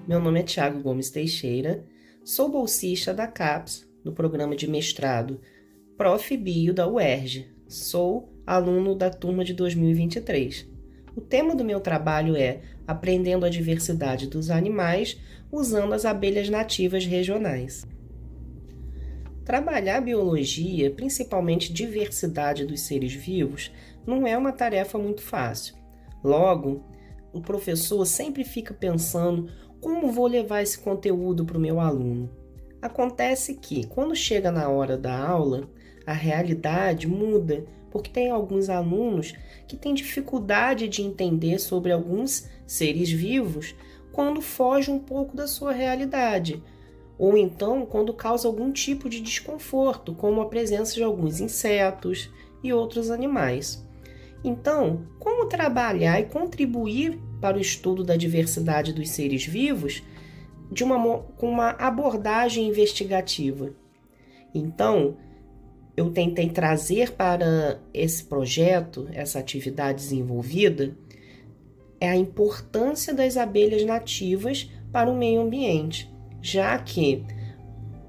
meu nome é Thiago Gomes Teixeira, sou bolsista da CAPES, do programa de mestrado Prof. Bio da UERJ. Sou aluno da turma de 2023. O tema do meu trabalho é Aprendendo a Diversidade dos Animais usando as abelhas nativas regionais. Trabalhar biologia, principalmente diversidade dos seres vivos, não é uma tarefa muito fácil. Logo, o professor sempre fica pensando como vou levar esse conteúdo para o meu aluno. Acontece que, quando chega na hora da aula, a realidade muda, porque tem alguns alunos que têm dificuldade de entender sobre alguns seres vivos quando foge um pouco da sua realidade, ou então quando causa algum tipo de desconforto, como a presença de alguns insetos e outros animais. Então, como trabalhar e contribuir para o estudo da diversidade dos seres vivos com uma abordagem investigativa? Então, eu tentei trazer para esse projeto, essa atividade desenvolvida, a importância das abelhas nativas para o meio ambiente, já que,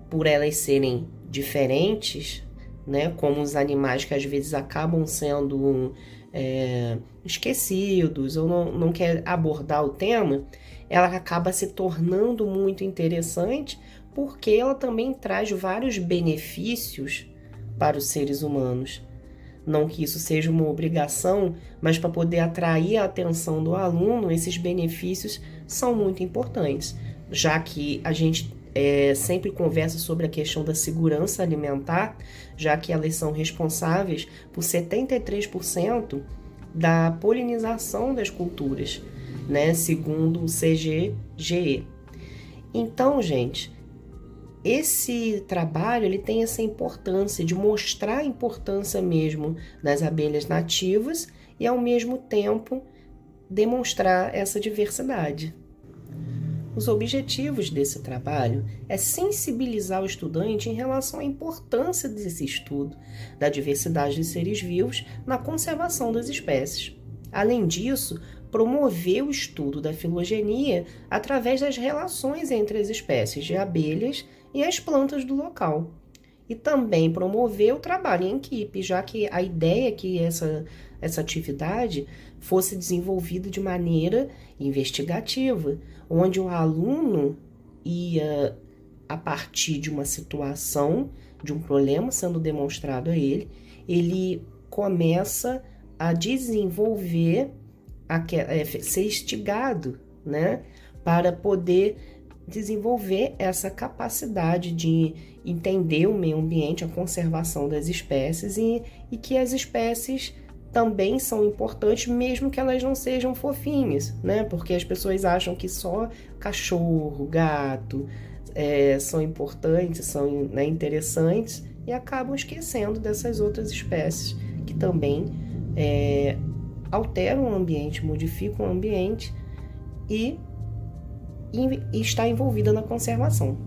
por elas serem diferentes, né, como os animais que às vezes acabam sendo esquecidos ou não quer abordar o tema, ela acaba se tornando muito interessante porque ela também traz vários benefícios para os seres humanos. Não que isso seja uma obrigação, mas para poder atrair a atenção do aluno, esses benefícios são muito importantes, já que a gente sempre conversa sobre a questão da segurança alimentar, já que elas são responsáveis por 73% da polinização das culturas, né, segundo o CGGE. Então, gente, esse trabalho ele tem essa importância de mostrar a importância mesmo das abelhas nativas e, ao mesmo tempo, demonstrar essa diversidade. Os objetivos desse trabalho é sensibilizar o estudante em relação à importância desse estudo da diversidade dos seres vivos na conservação das espécies. Além disso, promover o estudo da filogenia através das relações entre as espécies de abelhas e as plantas do local. E também promover o trabalho em equipe, já que a ideia é que essa atividade fosse desenvolvida de maneira investigativa, onde o aluno ia, a partir de uma situação, de um problema sendo demonstrado a ele começa a desenvolver, ser instigado, né, para poder desenvolver essa capacidade de entender o meio ambiente, a conservação das espécies e que as espécies também são importantes, mesmo que elas não sejam fofinhas, né? Porque as pessoas acham que só cachorro, gato são importantes, são, né, interessantes e acabam esquecendo dessas outras espécies que também alteram o ambiente, modificam o ambiente e está envolvida na conservação.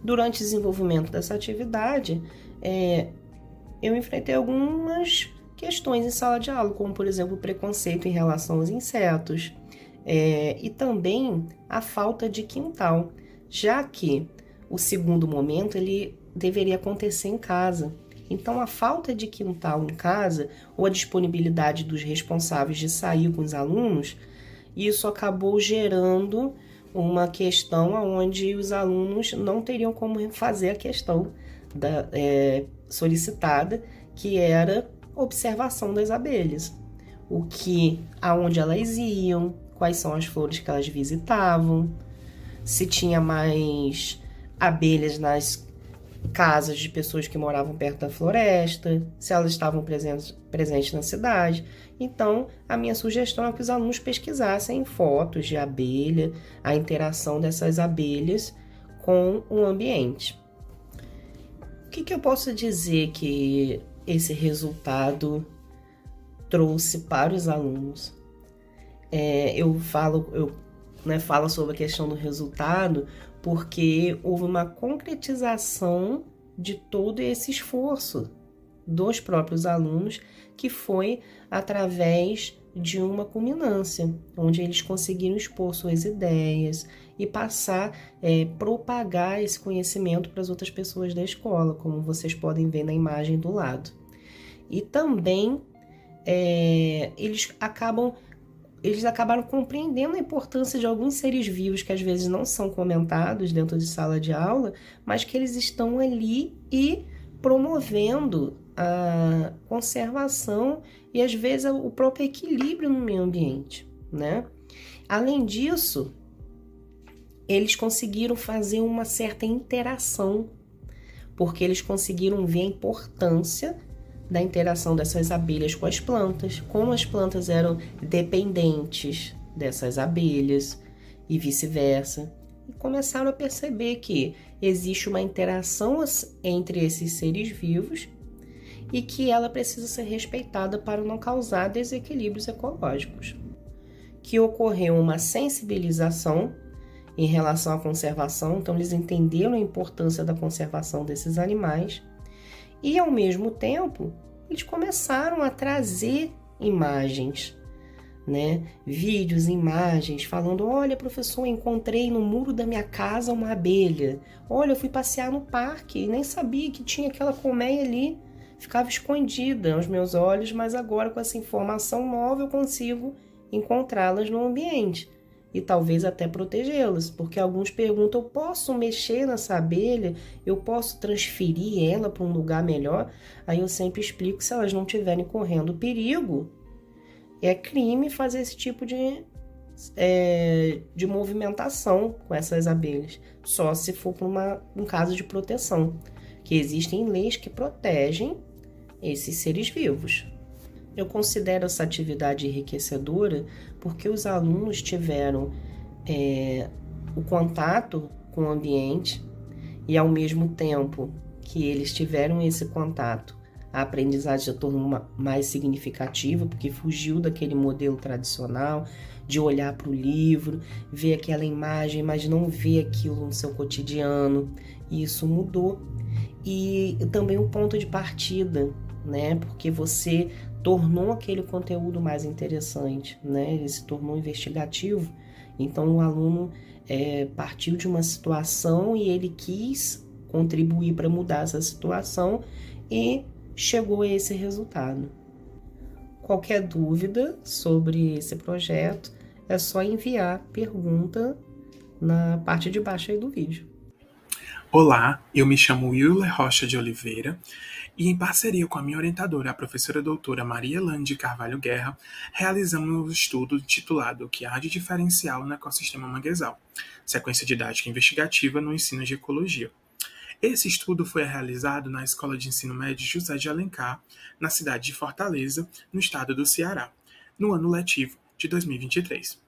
Durante o desenvolvimento dessa atividade, eu enfrentei algumas questões em sala de aula, como, por exemplo, o preconceito em relação aos insetos e também a falta de quintal, já que o segundo momento ele deveria acontecer em casa. Então, a falta de quintal em casa ou a disponibilidade dos responsáveis de sair com os alunos, isso acabou gerando uma questão onde os alunos não teriam como fazer a questão solicitada, que era observação das abelhas. Aonde elas iam, quais são as flores que elas visitavam, se tinha mais abelhas nas casas de pessoas que moravam perto da floresta, se elas estavam presentes na cidade. Então, a minha sugestão é que os alunos pesquisassem fotos de abelha, a interação dessas abelhas com o ambiente. O que eu posso dizer que esse resultado trouxe para os alunos? Eu falo sobre a questão do resultado porque houve uma concretização de todo esse esforço, dos próprios alunos, que foi através de uma culminância, onde eles conseguiram expor suas ideias e passar, propagar esse conhecimento para as outras pessoas da escola, como vocês podem ver na imagem do lado. E também eles acabaram compreendendo a importância de alguns seres vivos que às vezes não são comentados dentro de sala de aula, mas que eles estão ali e promovendo a conservação e às vezes o próprio equilíbrio no meio ambiente, né? Além disso, eles conseguiram fazer uma certa interação, porque eles conseguiram ver a importância da interação dessas abelhas com as plantas, como as plantas eram dependentes dessas abelhas e vice-versa. E começaram a perceber que existe uma interação entre esses seres vivos e que ela precisa ser respeitada para não causar desequilíbrios ecológicos. Que ocorreu uma sensibilização em relação à conservação, então eles entenderam a importância da conservação desses animais e, ao mesmo tempo, eles começaram a trazer imagens, né? Vídeos, imagens, falando: olha, professor, encontrei no muro da minha casa uma abelha. Olha, eu fui passear no parque e nem sabia que tinha aquela colmeia ali. Ficava escondida aos meus olhos, mas agora com essa informação nova eu consigo encontrá-las no ambiente e talvez até protegê-las, porque alguns perguntam: eu posso mexer nessa abelha? Eu posso transferir ela para um lugar melhor? Aí eu sempre explico que se elas não estiverem correndo perigo, é crime fazer esse tipo de movimentação com essas abelhas, só se for por um caso de proteção, que existem leis que protegem esses seres vivos. Eu considero essa atividade enriquecedora porque os alunos tiveram o contato com o ambiente e, ao mesmo tempo que eles tiveram esse contato, a aprendizagem se tornou mais significativa, porque fugiu daquele modelo tradicional de olhar para o livro, ver aquela imagem, mas não ver aquilo no seu cotidiano. E isso mudou. E também o ponto de partida, né? Porque você tornou aquele conteúdo mais interessante, né? Ele se tornou investigativo. Então, o aluno partiu de uma situação e ele quis contribuir para mudar essa situação e chegou a esse resultado. Qualquer dúvida sobre esse projeto, é só enviar pergunta na parte de baixo aí do vídeo. Olá, eu me chamo Willer Rocha de Oliveira e, em parceria com a minha orientadora, a professora doutora Maria Elane de Carvalho Guerra, realizamos um estudo titulado O que há de diferencial no ecossistema manguezal, sequência didática investigativa no ensino de ecologia. Esse estudo foi realizado na Escola de Ensino Médio José de Alencar, na cidade de Fortaleza, no estado do Ceará, no ano letivo de 2023.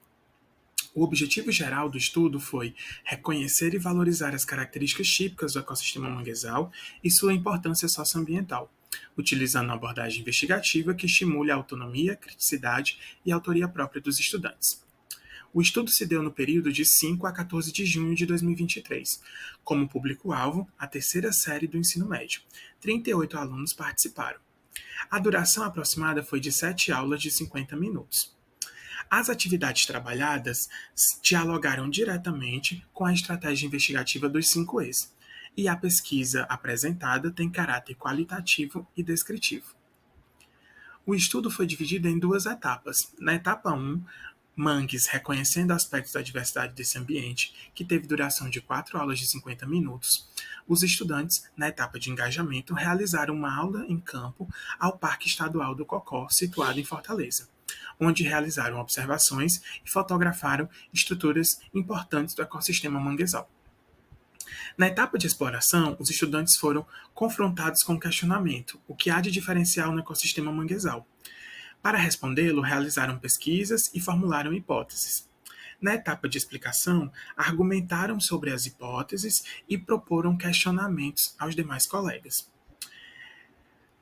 O objetivo geral do estudo foi reconhecer e valorizar as características típicas do ecossistema manguezal e sua importância socioambiental, utilizando uma abordagem investigativa que estimule a autonomia, criticidade e autoria própria dos estudantes. O estudo se deu no período de 5 a 14 de junho de 2023. Como público-alvo, a terceira série do ensino médio. 38 alunos participaram. A duração aproximada foi de 7 aulas de 50 minutos. As atividades trabalhadas dialogaram diretamente com a estratégia investigativa dos 5 Es, e a pesquisa apresentada tem caráter qualitativo e descritivo. O estudo foi dividido em 2 etapas. Na etapa 1, Mangues reconhecendo aspectos da diversidade desse ambiente, que teve duração de 4 aulas de 50 minutos, os estudantes, na etapa de engajamento, realizaram uma aula em campo ao Parque Estadual do Cocó, situado em Fortaleza, onde realizaram observações e fotografaram estruturas importantes do ecossistema manguezal. Na etapa de exploração, os estudantes foram confrontados com o questionamento: o que há de diferencial no ecossistema manguezal? Para respondê-lo, realizaram pesquisas e formularam hipóteses. Na etapa de explicação, argumentaram sobre as hipóteses e proporam questionamentos aos demais colegas.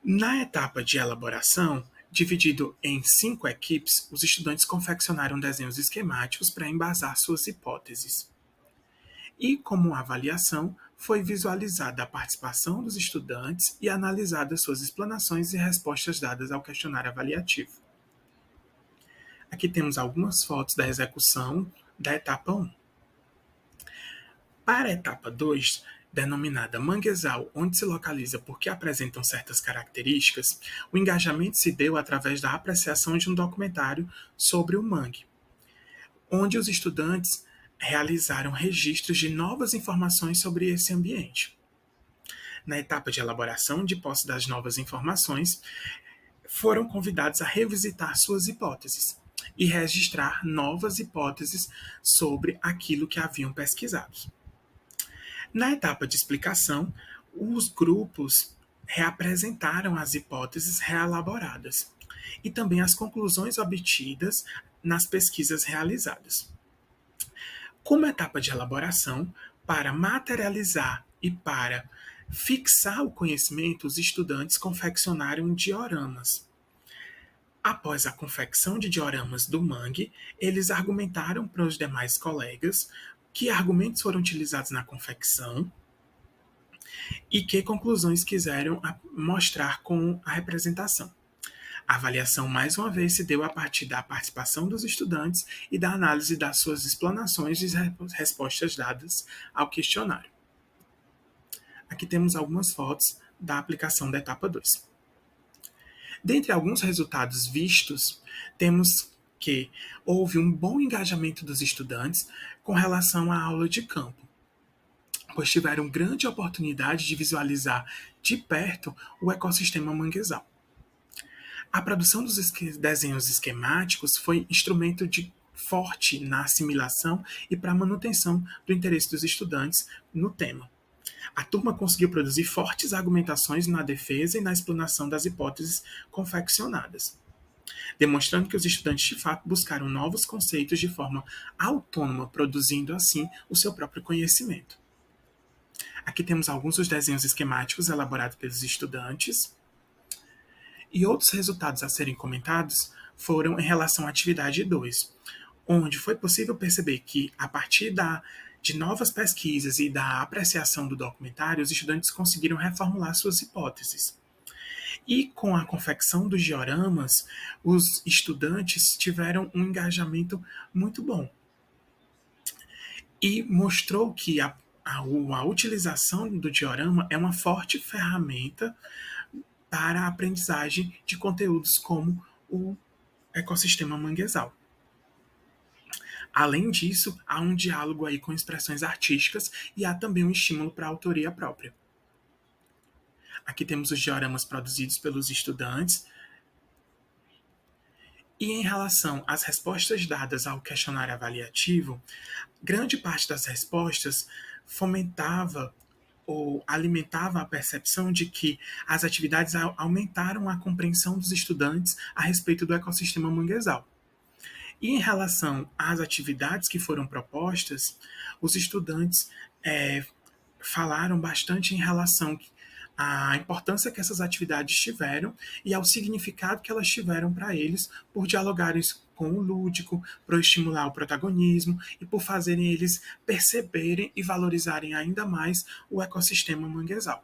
Na etapa de elaboração, dividido em 5 equipes, os estudantes confeccionaram desenhos esquemáticos para embasar suas hipóteses. E, como avaliação, foi visualizada a participação dos estudantes e analisadas suas explanações e respostas dadas ao questionário avaliativo. Aqui temos algumas fotos da execução da etapa 1. Para a etapa 2, denominada manguezal, onde se localiza porque apresentam certas características, o engajamento se deu através da apreciação de um documentário sobre o mangue, onde os estudantes realizaram registros de novas informações sobre esse ambiente. Na etapa de elaboração de posse das novas informações, foram convidados a revisitar suas hipóteses e registrar novas hipóteses sobre aquilo que haviam pesquisado. Na etapa de explicação, os grupos reapresentaram as hipóteses reelaboradas e também as conclusões obtidas nas pesquisas realizadas. Como etapa de elaboração, para materializar e para fixar o conhecimento, os estudantes confeccionaram dioramas. Após a confecção de dioramas do mangue, eles argumentaram para os demais colegas que argumentos foram utilizados na confecção e que conclusões quiseram mostrar com a representação. A avaliação, mais uma vez, se deu a partir da participação dos estudantes e da análise das suas explanações e respostas dadas ao questionário. Aqui temos algumas fotos da aplicação da etapa 2. Dentre alguns resultados vistos, temos que houve um bom engajamento dos estudantes com relação à aula de campo, pois tiveram grande oportunidade de visualizar de perto o ecossistema manguezal. A produção dos desenhos esquemáticos foi instrumento forte na assimilação e para a manutenção do interesse dos estudantes no tema. A turma conseguiu produzir fortes argumentações na defesa e na explanação das hipóteses confeccionadas, demonstrando que os estudantes de fato buscaram novos conceitos de forma autônoma, produzindo assim o seu próprio conhecimento. Aqui temos alguns dos desenhos esquemáticos elaborados pelos estudantes. E outros resultados a serem comentados foram em relação à atividade 2, onde foi possível perceber que, a partir de novas pesquisas e da apreciação do documentário, os estudantes conseguiram reformular suas hipóteses. E com a confecção dos dioramas, os estudantes tiveram um engajamento muito bom. E mostrou que a utilização do diorama é uma forte ferramenta para a aprendizagem de conteúdos como o ecossistema manguezal. Além disso, há um diálogo aí com expressões artísticas e há também um estímulo para a autoria própria. Aqui temos os dioramas produzidos pelos estudantes. E em relação às respostas dadas ao questionário avaliativo, grande parte das respostas fomentava ou alimentava a percepção de que as atividades aumentaram a compreensão dos estudantes a respeito do ecossistema manguezal. E em relação às atividades que foram propostas, os estudantes falaram bastante em relação à importância que essas atividades tiveram e ao significado que elas tiveram para eles por dialogarem com o lúdico, por estimular o protagonismo e por fazerem eles perceberem e valorizarem ainda mais o ecossistema manguezal.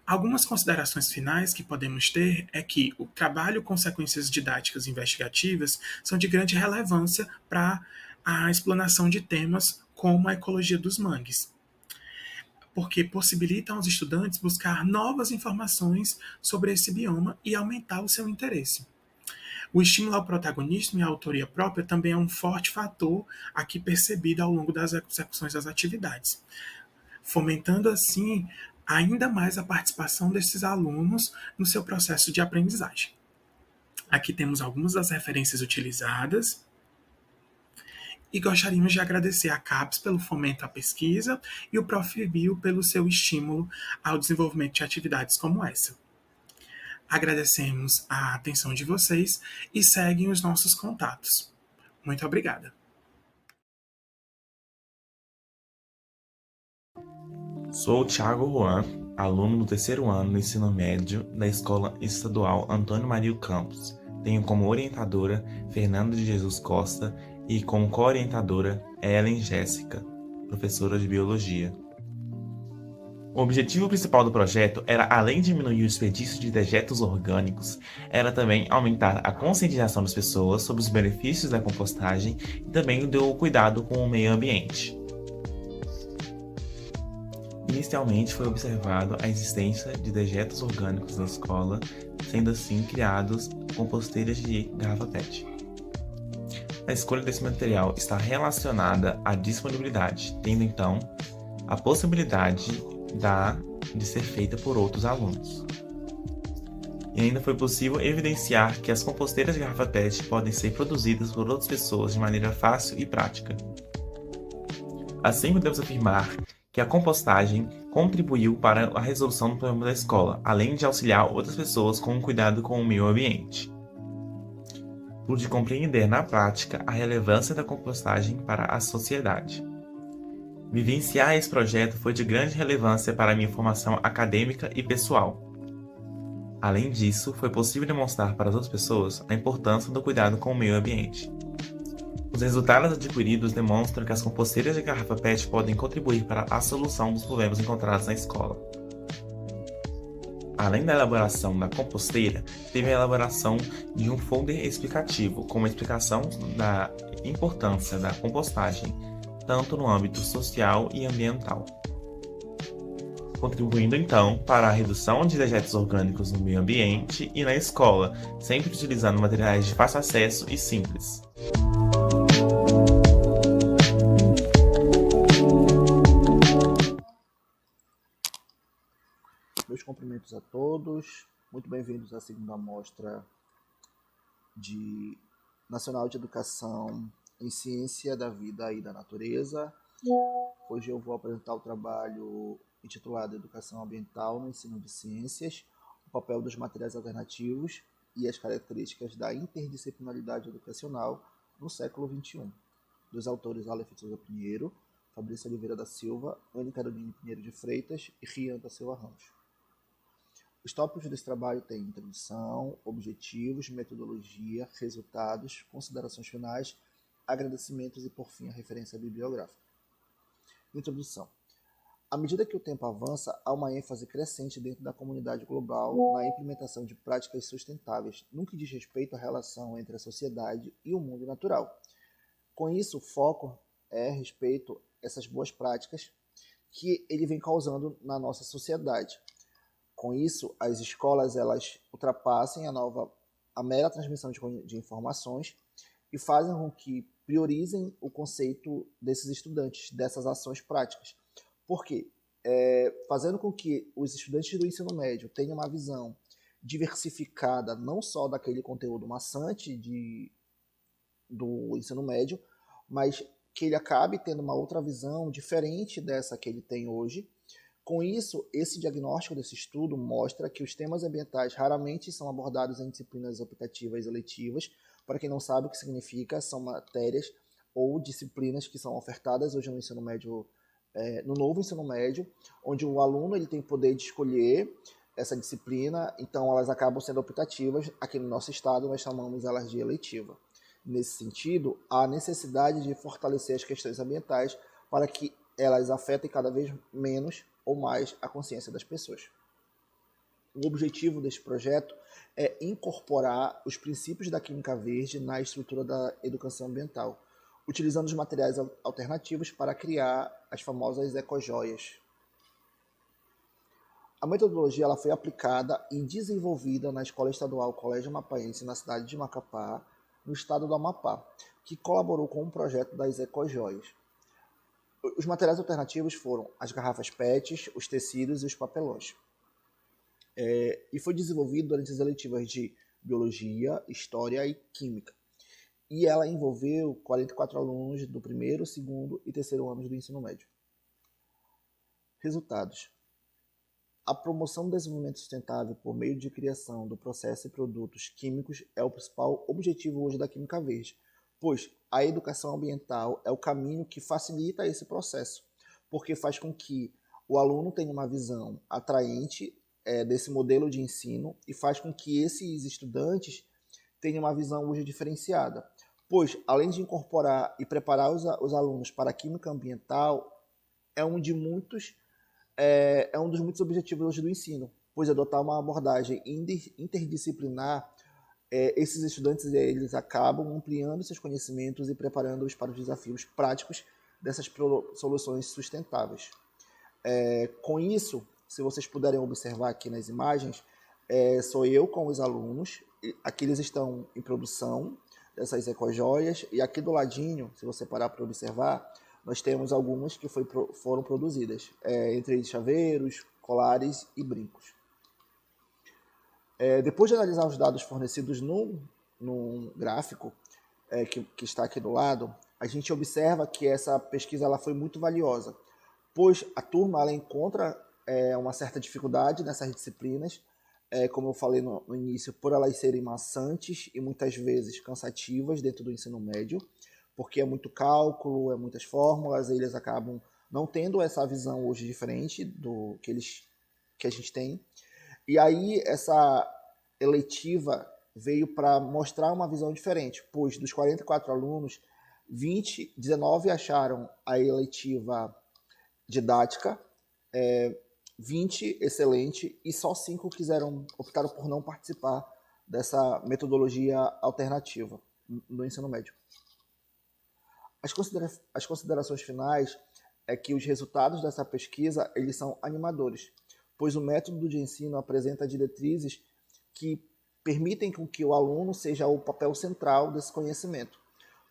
Algumas considerações finais que podemos ter é que o trabalho com sequências didáticas investigativas são de grande relevância para a explanação de temas como a ecologia dos mangues, porque possibilitam aos estudantes buscar novas informações sobre esse bioma e aumentar o seu interesse. O estímulo ao protagonismo e à autoria própria também é um forte fator aqui percebido ao longo das execuções das atividades, fomentando assim ainda mais a participação desses alunos no seu processo de aprendizagem. Aqui temos algumas das referências utilizadas e gostaríamos de agradecer à CAPES pelo fomento à pesquisa e o Profibio pelo seu estímulo ao desenvolvimento de atividades como essa. Agradecemos a atenção de vocês e seguem os nossos contatos. Muito obrigada. Sou o Thiago Juan, aluno do 3º ano do ensino médio da Escola Estadual Antônio Mario Campos. Tenho como orientadora Fernanda de Jesus Costa e como co-orientadora Ellen Jéssica. professora de biologia. O objetivo principal do projeto era, além de diminuir o desperdício de dejetos orgânicos, era também aumentar a conscientização das pessoas sobre os benefícios da compostagem e também do cuidado com o meio ambiente. Inicialmente foi observado a existência de dejetos orgânicos na escola, sendo assim criados composteiras de garrafa PET. A escolha desse material está relacionada à disponibilidade, tendo então a possibilidade de ser feita por outros alunos. E ainda foi possível evidenciar que as composteiras de garrafa PET podem ser produzidas por outras pessoas de maneira fácil e prática. Assim, podemos afirmar que a compostagem contribuiu para a resolução do problema da escola, além de auxiliar outras pessoas com o cuidado com o meio ambiente. Pude compreender na prática a relevância da compostagem para a sociedade. Vivenciar esse projeto foi de grande relevância para a minha formação acadêmica e pessoal. Além disso, foi possível demonstrar para as outras pessoas a importância do cuidado com o meio ambiente. Os resultados adquiridos demonstram que as composteiras de garrafa PET podem contribuir para a solução dos problemas encontrados na escola. Além da elaboração da composteira, teve a elaboração de um folder explicativo, com uma explicação da importância da compostagem, tanto no âmbito social e ambiental, contribuindo então para a redução de dejetos orgânicos no meio ambiente e na escola, sempre utilizando materiais de fácil acesso e simples. Meus cumprimentos a todos, muito bem-vindos à segunda mostra Nacional de Educação em Ciência da Vida e da Natureza. Hoje eu vou apresentar o trabalho intitulado Educação Ambiental no Ensino de Ciências, o papel dos materiais alternativos e as características da interdisciplinaridade educacional no século XXI, dos autores Aleph Souza Pinheiro, Fabrício Oliveira da Silva, Anne Caroline Pinheiro de Freitas e Rian da Silva Ramos. Os tópicos desse trabalho têm introdução, objetivos, metodologia, resultados, considerações finais, agradecimentos e, por fim, a referência bibliográfica. Introdução. À medida que o tempo avança, há uma ênfase crescente dentro da comunidade global na implementação de práticas sustentáveis, no que diz respeito à relação entre a sociedade e o mundo natural. Com isso, o foco é respeito a essas boas práticas que ele vem causando na nossa sociedade. Com isso, as escolas elas ultrapassem a mera transmissão de informações e fazem com que priorizem o conceito desses estudantes, dessas ações práticas. Por quê? Fazendo com que os estudantes do ensino médio tenham uma visão diversificada, não só daquele conteúdo maçante do ensino médio, mas que ele acabe tendo uma outra visão diferente dessa que ele tem hoje. Com isso, esse diagnóstico desse estudo mostra que os temas ambientais raramente são abordados em disciplinas optativas eletivas. Para quem não sabe o que significa, são matérias ou disciplinas que são ofertadas hoje no ensino médio, no novo ensino médio, onde o aluno ele tem poder de escolher essa disciplina, então elas acabam sendo optativas. Aqui no nosso estado nós chamamos elas de eletiva. Nesse sentido, há necessidade de fortalecer as questões ambientais para que elas afetem cada vez menos ou mais a consciência das pessoas. O objetivo deste projeto é incorporar os princípios da química verde na estrutura da educação ambiental, utilizando os materiais alternativos para criar as famosas ecojoias. A metodologia ela foi aplicada e desenvolvida na Escola Estadual Colégio Amapaense, na cidade de Macapá, no estado do Amapá, que colaborou com o projeto das ecojoias. Os materiais alternativos foram as garrafas PET, os tecidos e os papelões. E foi desenvolvido durante as eletivas de Biologia, História e Química. E ela envolveu 44 alunos do primeiro, segundo e terceiro anos do ensino médio. Resultados. A promoção do desenvolvimento sustentável por meio de criação do processo e produtos químicos é o principal objetivo hoje da Química Verde, pois a educação ambiental é o caminho que facilita esse processo, porque faz com que o aluno tenha uma visão atraente desse modelo de ensino e faz com que esses estudantes tenham uma visão hoje diferenciada, pois além de incorporar e preparar os alunos para a química ambiental, é um de muitos é um dos muitos objetivos hoje do ensino, pois adotar uma abordagem interdisciplinar, esses estudantes eles acabam ampliando seus conhecimentos e preparando-os para os desafios práticos dessas soluções sustentáveis. Com isso, se vocês puderem observar aqui nas imagens, sou eu com os alunos, aqui eles estão em produção dessas ecojoias, e aqui do ladinho, se você parar para observar, nós temos algumas que foram produzidas, entre eles chaveiros, colares e brincos. Depois de analisar os dados fornecidos no gráfico que está aqui do lado, a gente observa que essa pesquisa ela foi muito valiosa, pois a turma ela encontra uma certa dificuldade nessas disciplinas, como eu falei no início, por elas serem maçantes e muitas vezes cansativas dentro do ensino médio, porque é muito cálculo, muitas fórmulas, e eles acabam não tendo essa visão hoje diferente do que a gente tem. E aí essa eletiva veio para mostrar uma visão diferente, pois dos 44 alunos, 19 acharam a eletiva didática, 20 excelente, e só 5 optaram por não participar dessa metodologia alternativa no ensino médio. As considerações finais é que os resultados dessa pesquisa eles são animadores, pois o método de ensino apresenta diretrizes que permitem que o aluno seja o papel central desse conhecimento,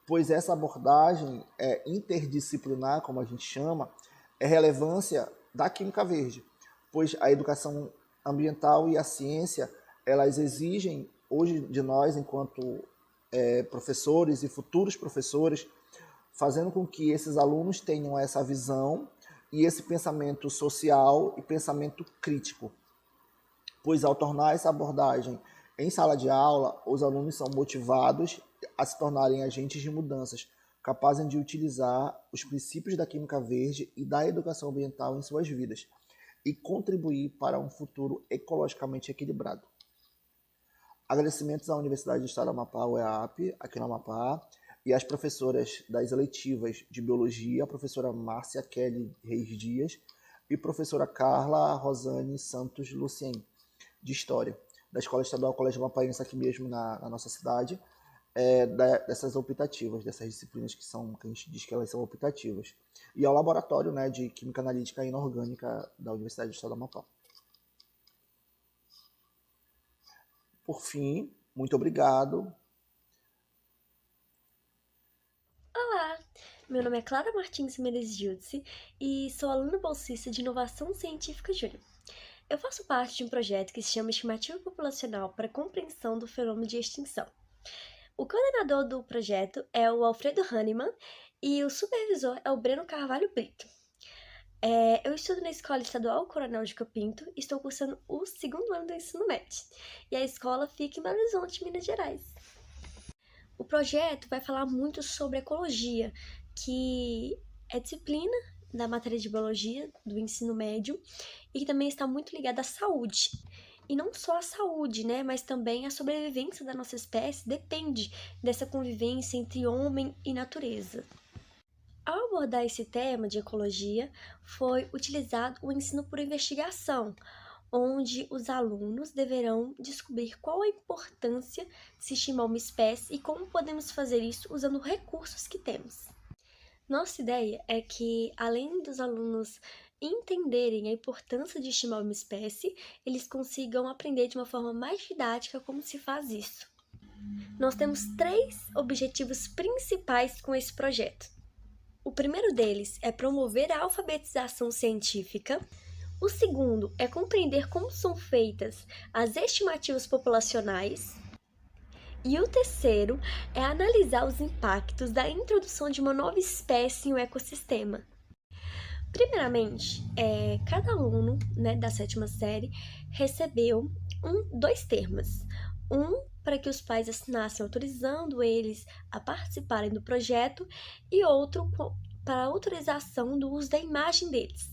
pois essa abordagem interdisciplinar, como a gente chama, é relevância da Química Verde, pois a educação ambiental e a ciência, elas exigem hoje de nós, enquanto professores e futuros professores, fazendo com que esses alunos tenham essa visão e esse pensamento social e pensamento crítico, pois ao tornar essa abordagem em sala de aula, os alunos são motivados a se tornarem agentes de mudanças, capazes de utilizar os princípios da Química Verde e da educação ambiental em suas vidas e contribuir para um futuro ecologicamente equilibrado. Agradecimentos à Universidade do Estado do Amapá, UEAP, aqui no Amapá, e às professoras das eletivas de Biologia, a professora Márcia Kelly Reis Dias e professora Carla Rosane Santos Lucien, de História, da Escola Estadual Colégio Amapaense, aqui mesmo na nossa cidade, dessas optativas, dessas disciplinas que a gente diz que elas são optativas. E ao laboratório de Química Analítica e Inorgânica da Universidade do Estado do Amapá. Por fim, muito obrigado. Olá, meu nome é Clara Martins Mendes Giudice e sou aluna bolsista de Inovação Científica Júnior. Eu faço parte de um projeto que se chama Estimativa Populacional para a Compreensão do Fenômeno de Extinção. O coordenador do projeto é o Alfredo Hahnemann e o supervisor é o Breno Carvalho Brito. Eu estudo na Escola Estadual Coronel de Pinto e estou cursando o 2º ano do ensino médio. E a escola fica em Belo Horizonte, Minas Gerais. O projeto vai falar muito sobre ecologia, que é disciplina da matéria de biologia do ensino médio e que também está muito ligada à saúde. E não só a saúde, mas também a sobrevivência da nossa espécie depende dessa convivência entre homem e natureza. Ao abordar esse tema de ecologia, foi utilizado o ensino por investigação, onde os alunos deverão descobrir qual a importância de se estimar uma espécie e como podemos fazer isso usando recursos que temos. Nossa ideia é que, além dos alunos entenderem a importância de estimar uma espécie, eles consigam aprender de uma forma mais didática como se faz isso. Nós temos 3 objetivos principais com esse projeto. O primeiro deles é promover a alfabetização científica. O segundo é compreender como são feitas as estimativas populacionais. E o terceiro é analisar os impactos da introdução de uma nova espécie em um ecossistema. Primeiramente, cada aluno da 7ª série recebeu 2 termos. Um para que os pais assinassem autorizando eles a participarem do projeto e outro para a autorização do uso da imagem deles.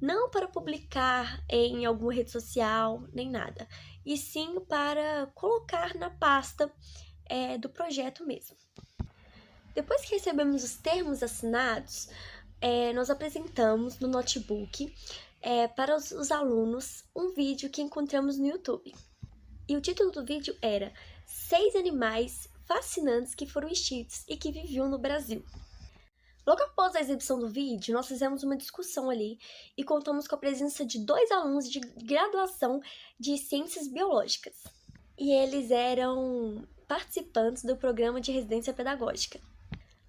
Não para publicar em alguma rede social, nem nada, e sim para colocar na pasta do projeto mesmo. Depois que recebemos os termos assinados, Nós apresentamos no notebook para os alunos um vídeo que encontramos no YouTube. E o título do vídeo era 6 animais fascinantes que foram extintos e que viviam no Brasil. Logo após a exibição do vídeo, nós fizemos uma discussão ali e contamos com a presença de 2 alunos de graduação de Ciências Biológicas. E eles eram participantes do programa de residência pedagógica.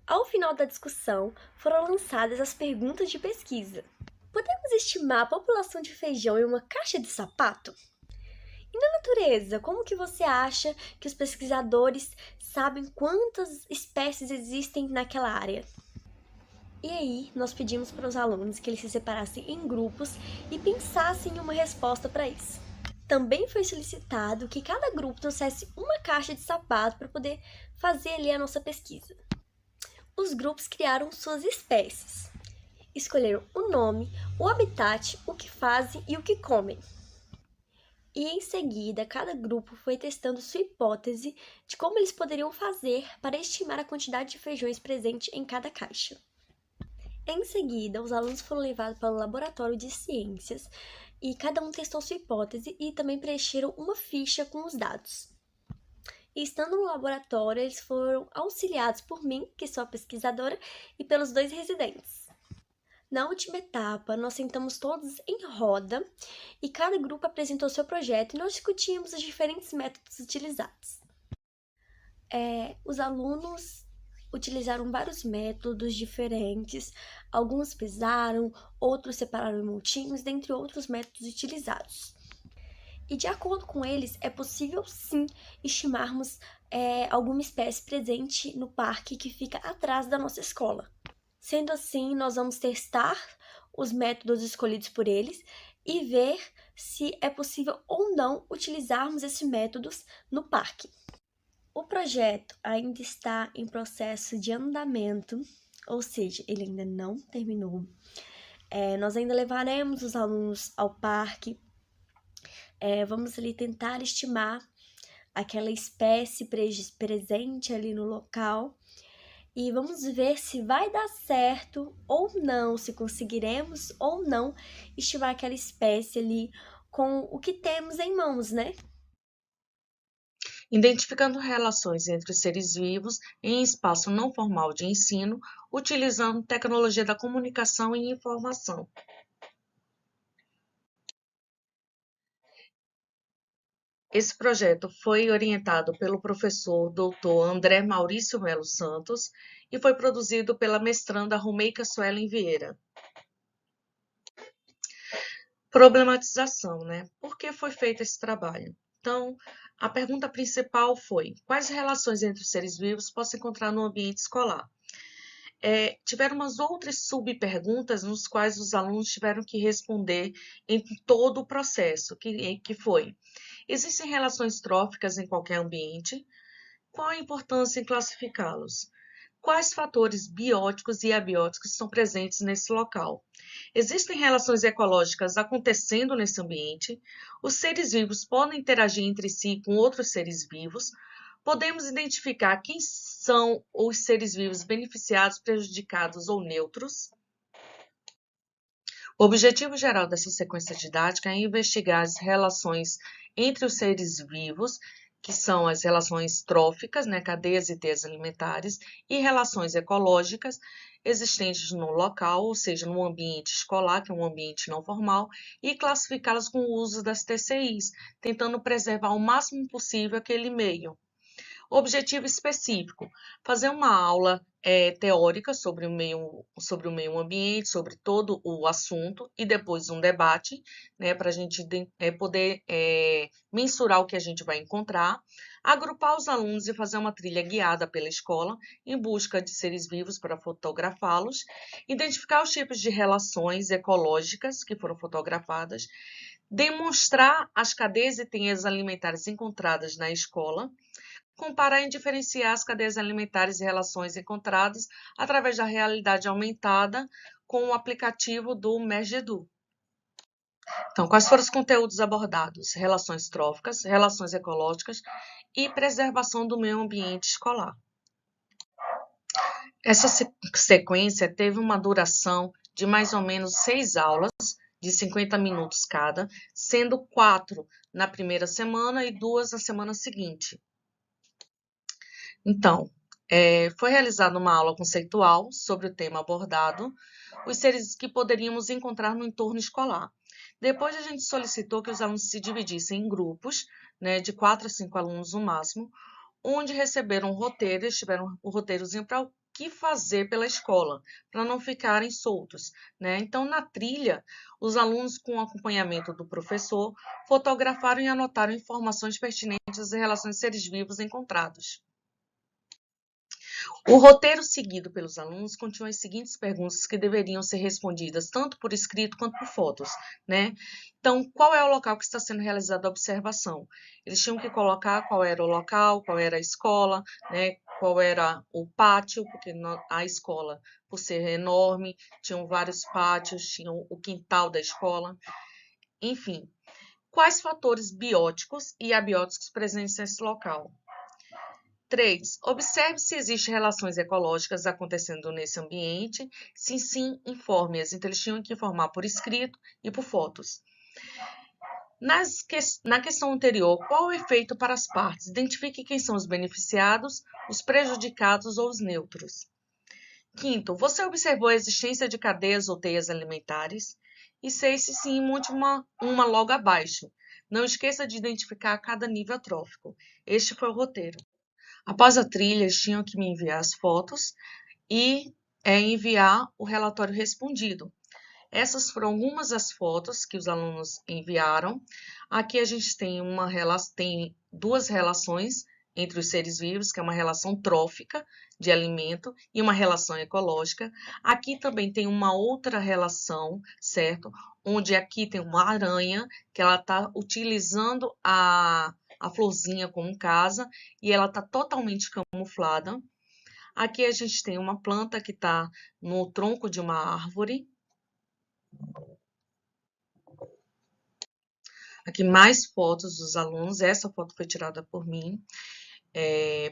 Ao final da discussão, foram lançadas as perguntas de pesquisa. Podemos estimar a população de feijão em uma caixa de sapato? E na natureza, como que você acha que os pesquisadores sabem quantas espécies existem naquela área? E aí, nós pedimos para os alunos que eles se separassem em grupos e pensassem em uma resposta para isso. Também foi solicitado que cada grupo trouxesse uma caixa de sapato para poder fazer ali a nossa pesquisa. Os grupos criaram suas espécies. Escolheram o nome, o habitat, o que fazem e o que comem. E em seguida, cada grupo foi testando sua hipótese de como eles poderiam fazer para estimar a quantidade de feijões presente em cada caixa. Em seguida, os alunos foram levados para o laboratório de ciências e cada um testou sua hipótese e também preencheram uma ficha com os dados. E estando no laboratório, eles foram auxiliados por mim, que sou a pesquisadora, e pelos 2 residentes. Na última etapa, nós sentamos todos em roda e cada grupo apresentou seu projeto e nós discutimos os diferentes métodos utilizados. Os alunos utilizaram vários métodos diferentes, alguns pesaram, outros separaram em montinhos, dentre outros métodos utilizados. E de acordo com eles, é possível sim estimarmos alguma espécie presente no parque que fica atrás da nossa escola. Sendo assim, nós vamos testar os métodos escolhidos por eles e ver se é possível ou não utilizarmos esses métodos no parque. O projeto ainda está em processo de andamento, ou seja, ele ainda não terminou. Nós ainda levaremos os alunos ao parque, vamos ali tentar estimar aquela espécie presente ali no local e vamos ver se vai dar certo ou não, se conseguiremos ou não estimar aquela espécie ali com o que temos em mãos, né? Identificando relações entre os seres vivos em espaço não formal de ensino, utilizando tecnologia da comunicação e informação. Esse projeto foi orientado pelo professor Dr. André Maurício Melo Santos e foi produzido pela mestranda Romeica Suelen Vieira. Problematização, né? Por que foi feito esse trabalho? Então, a pergunta principal foi: quais relações entre os seres vivos posso encontrar no ambiente escolar? Tiveram umas outras subperguntas nos quais os alunos tiveram que responder em todo o processo, que foi: existem relações tróficas em qualquer ambiente? Qual a importância em classificá-los? Quais fatores bióticos e abióticos estão presentes nesse local? Existem relações ecológicas acontecendo nesse ambiente? Os seres vivos podem interagir entre si com outros seres vivos? Podemos identificar quem são os seres vivos beneficiados, prejudicados ou neutros? O objetivo geral dessa sequência didática é investigar as relações entre os seres vivos, que são as relações tróficas, né, cadeias e teias alimentares, e relações ecológicas existentes no local, ou seja, no ambiente escolar, que é um ambiente não formal, e classificá-las com o uso das TCIs, tentando preservar o máximo possível aquele meio. Objetivo específico: fazer uma aula teórica sobre o meio ambiente, sobre todo o assunto, e depois um debate, né, para a gente poder mensurar o que a gente vai encontrar, agrupar os alunos e fazer uma trilha guiada pela escola em busca de seres vivos para fotografá-los, identificar os tipos de relações ecológicas que foram fotografadas, demonstrar as cadeias e teias alimentares encontradas na escola, comparar e diferenciar as cadeias alimentares e relações encontradas através da realidade aumentada com o aplicativo do Mergedu. Então, quais foram os conteúdos abordados? Relações tróficas, relações ecológicas e preservação do meio ambiente escolar. Essa sequência teve uma duração de mais ou menos 6 aulas, de 50 minutos cada, sendo 4 na primeira semana e 2 na semana seguinte. Então, foi realizada uma aula conceitual sobre o tema abordado, os seres que poderíamos encontrar no entorno escolar. Depois a gente solicitou que os alunos se dividissem em grupos, né, de 4 a 5 alunos no máximo, onde receberam roteiros, tiveram o roteirozinho para o que fazer pela escola, para não ficarem soltos, né? Então, na trilha, os alunos, com o acompanhamento do professor, fotografaram e anotaram informações pertinentes em relação aos seres vivos encontrados. O roteiro seguido pelos alunos continha as seguintes perguntas que deveriam ser respondidas tanto por escrito quanto por fotos, né? Então, qual é o local que está sendo realizada a observação? Eles tinham que colocar qual era o local, qual era a escola, né? Qual era o pátio, porque a escola, por ser enorme, tinham vários pátios, tinham o quintal da escola, enfim. Quais fatores bióticos e abióticos presentes nesse local? 3. Observe se existem relações ecológicas acontecendo nesse ambiente. Se sim, informe-as. Então, eles tinham que informar por escrito e por fotos. Na questão anterior, qual o efeito para as partes? Identifique quem são os beneficiados, os prejudicados ou os neutros. 5º, você observou a existência de cadeias ou teias alimentares? E 6, se sim, monte uma logo abaixo. Não esqueça de identificar cada nível trófico. Este foi o roteiro. Após a trilha, eles tinham que me enviar as fotos e enviar o relatório respondido. Essas foram algumas das fotos que os alunos enviaram. Aqui a gente tem duas relações entre os seres vivos, que é uma relação trófica de alimento e uma relação ecológica. Aqui também tem uma outra relação, certo? Onde aqui tem uma aranha que ela está utilizando a florzinha como casa e ela está totalmente camuflada. Aqui a gente tem uma planta que está no tronco de uma árvore. Aqui mais fotos dos alunos. Essa foto foi tirada por mim,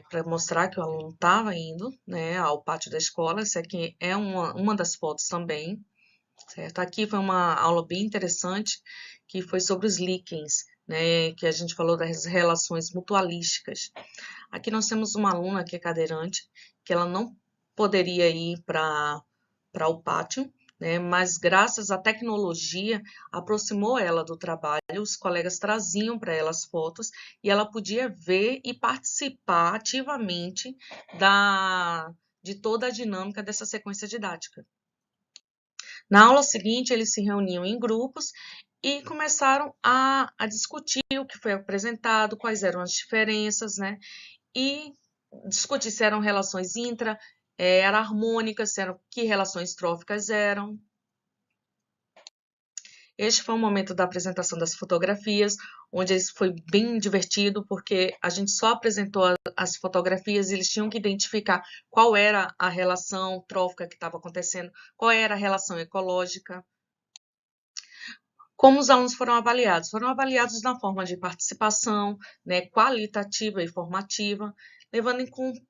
para mostrar que o aluno estava indo, né, ao pátio da escola. Essa aqui é uma das fotos também, certo? Aqui foi uma aula bem interessante, que foi sobre os líquens, né, que a gente falou das relações mutualísticas. Aqui nós temos uma aluna que é cadeirante, que ela não poderia ir para o pátio, né, mas graças à tecnologia aproximou ela do trabalho, os colegas traziam para ela as fotos e ela podia ver e participar ativamente de toda a dinâmica dessa sequência didática. Na aula seguinte, eles se reuniam em grupos e começaram a discutir o que foi apresentado, quais eram as diferenças, né? E discutir se eram relações eram harmônicas, que relações tróficas eram. Este foi o momento da apresentação das fotografias, onde foi bem divertido, porque a gente só apresentou as fotografias e eles tinham que identificar qual era a relação trófica que estava acontecendo, qual era a relação ecológica. Como os alunos foram avaliados? Foram avaliados na forma de participação, né, qualitativa e formativa, levando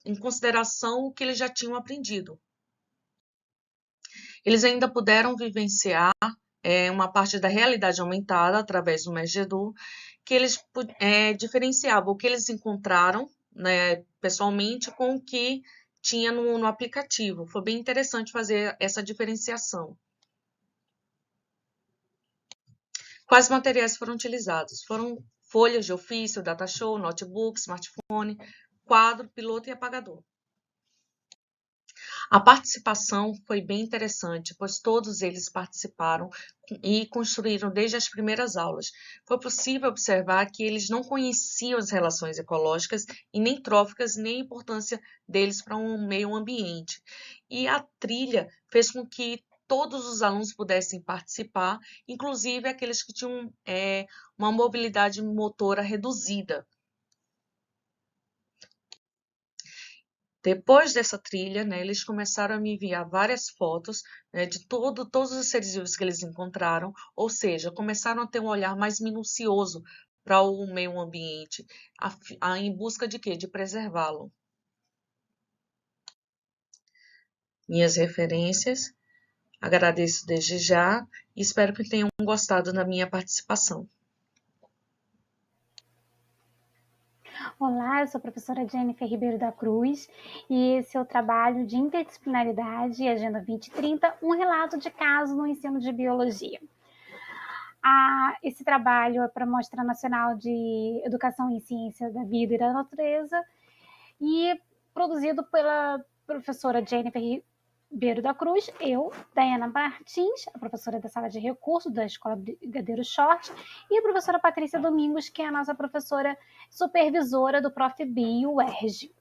em consideração o que eles já tinham aprendido. Eles ainda puderam vivenciar uma parte da realidade aumentada através do Mergedu, que eles diferenciavam o que eles encontraram, né, pessoalmente com o que tinha no aplicativo. Foi bem interessante fazer essa diferenciação. Quais materiais foram utilizados? Foram folhas de ofício, data show, notebook, smartphone, quadro, piloto e apagador. A participação foi bem interessante, pois todos eles participaram e construíram desde as primeiras aulas. Foi possível observar que eles não conheciam as relações ecológicas e nem tróficas, nem a importância deles para um meio ambiente. E a trilha fez com que todos os alunos pudessem participar, inclusive aqueles que tinham uma mobilidade motora reduzida. Depois dessa trilha, né, eles começaram a me enviar várias fotos, né, de todos os seres vivos que eles encontraram, ou seja, começaram a ter um olhar mais minucioso para o meio ambiente, em busca de quê? De preservá-lo. minhas referências. Agradeço desde já e espero que tenham gostado da minha participação. Olá, eu sou a professora Jennifer Ribeiro da Cruz e esse é o trabalho de interdisciplinaridade e Agenda 2030, um relato de caso no ensino de biologia. Esse trabalho é para a Mostra Nacional de Educação em Ciência da Vida e da Natureza e produzido pela professora Jennifer Ribeiro da Cruz, eu, Daiana Martins, a professora da Sala de Recursos da Escola Brigadeiro Short, e a professora Patrícia Domingos, que é a nossa professora supervisora do Prof. Bio UERJ.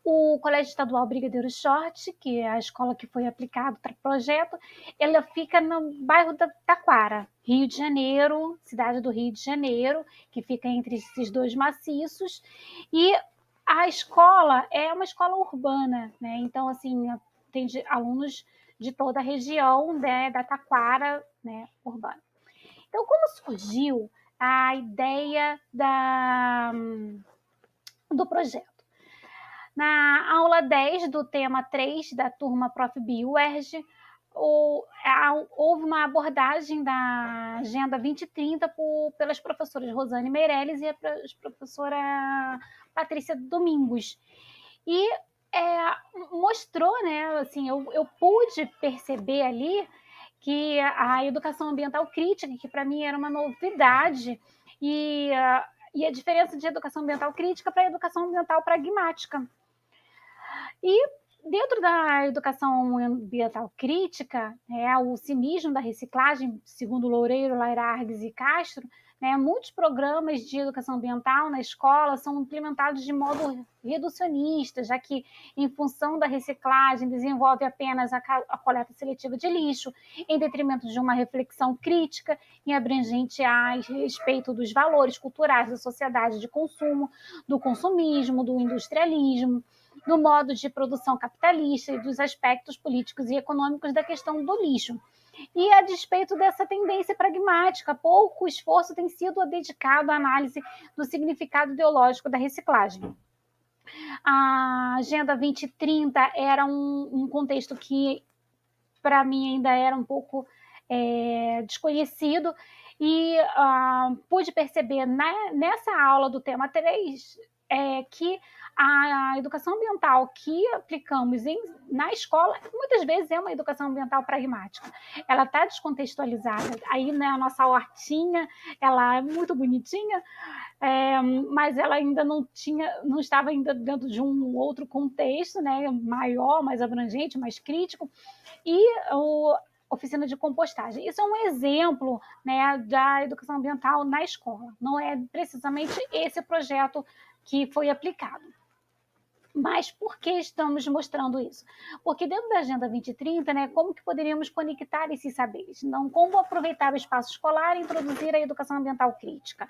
O Colégio Estadual Brigadeiro Short, que é a escola que foi aplicado para o projeto, ela fica no bairro da Taquara, Rio de Janeiro, cidade do Rio de Janeiro, que fica entre esses dois maciços, e a escola é uma escola urbana, né? Então, assim, tem alunos de toda a região, né, da Taquara, né, urbana. Então, como surgiu a ideia do projeto? Na aula 10 do tema 3 da turma Prof. Bio UERJ, houve uma abordagem da Agenda 2030 pelas professoras Rosane Meirelles e a professora Patrícia Domingos. E mostrou, né, assim, eu pude perceber ali que a educação ambiental crítica, que para mim era uma novidade, e a diferença de educação ambiental crítica para educação ambiental pragmática. E dentro da educação ambiental crítica, o cinismo da reciclagem, segundo Loureiro, Lairargues e Castro, muitos programas de educação ambiental na escola são implementados de modo reducionista, já que, em função da reciclagem, desenvolve apenas a coleta seletiva de lixo, em detrimento de uma reflexão crítica e abrangente a respeito dos valores culturais da sociedade de consumo, do consumismo, do industrialismo, do modo de produção capitalista e dos aspectos políticos e econômicos da questão do lixo. E, a despeito dessa tendência pragmática, pouco esforço tem sido dedicado à análise do significado ideológico da reciclagem. A Agenda 2030 era um contexto que, para mim, ainda era um pouco desconhecido, e pude perceber nessa aula do tema 3 que a educação ambiental que aplicamos na escola, muitas vezes é uma educação ambiental pragmática. Ela está descontextualizada. Aí, né, a nossa hortinha, ela é muito bonitinha, mas ela ainda não estava ainda dentro de um outro contexto, né, maior, mais abrangente, mais crítico. E oficina de compostagem. Isso é um exemplo, né, da educação ambiental na escola. Não é precisamente esse projeto que foi aplicado. Mas por que estamos mostrando isso? Porque dentro da Agenda 2030, né, como que poderíamos conectar esses saberes? Não, como aproveitar o espaço escolar e introduzir a educação ambiental crítica?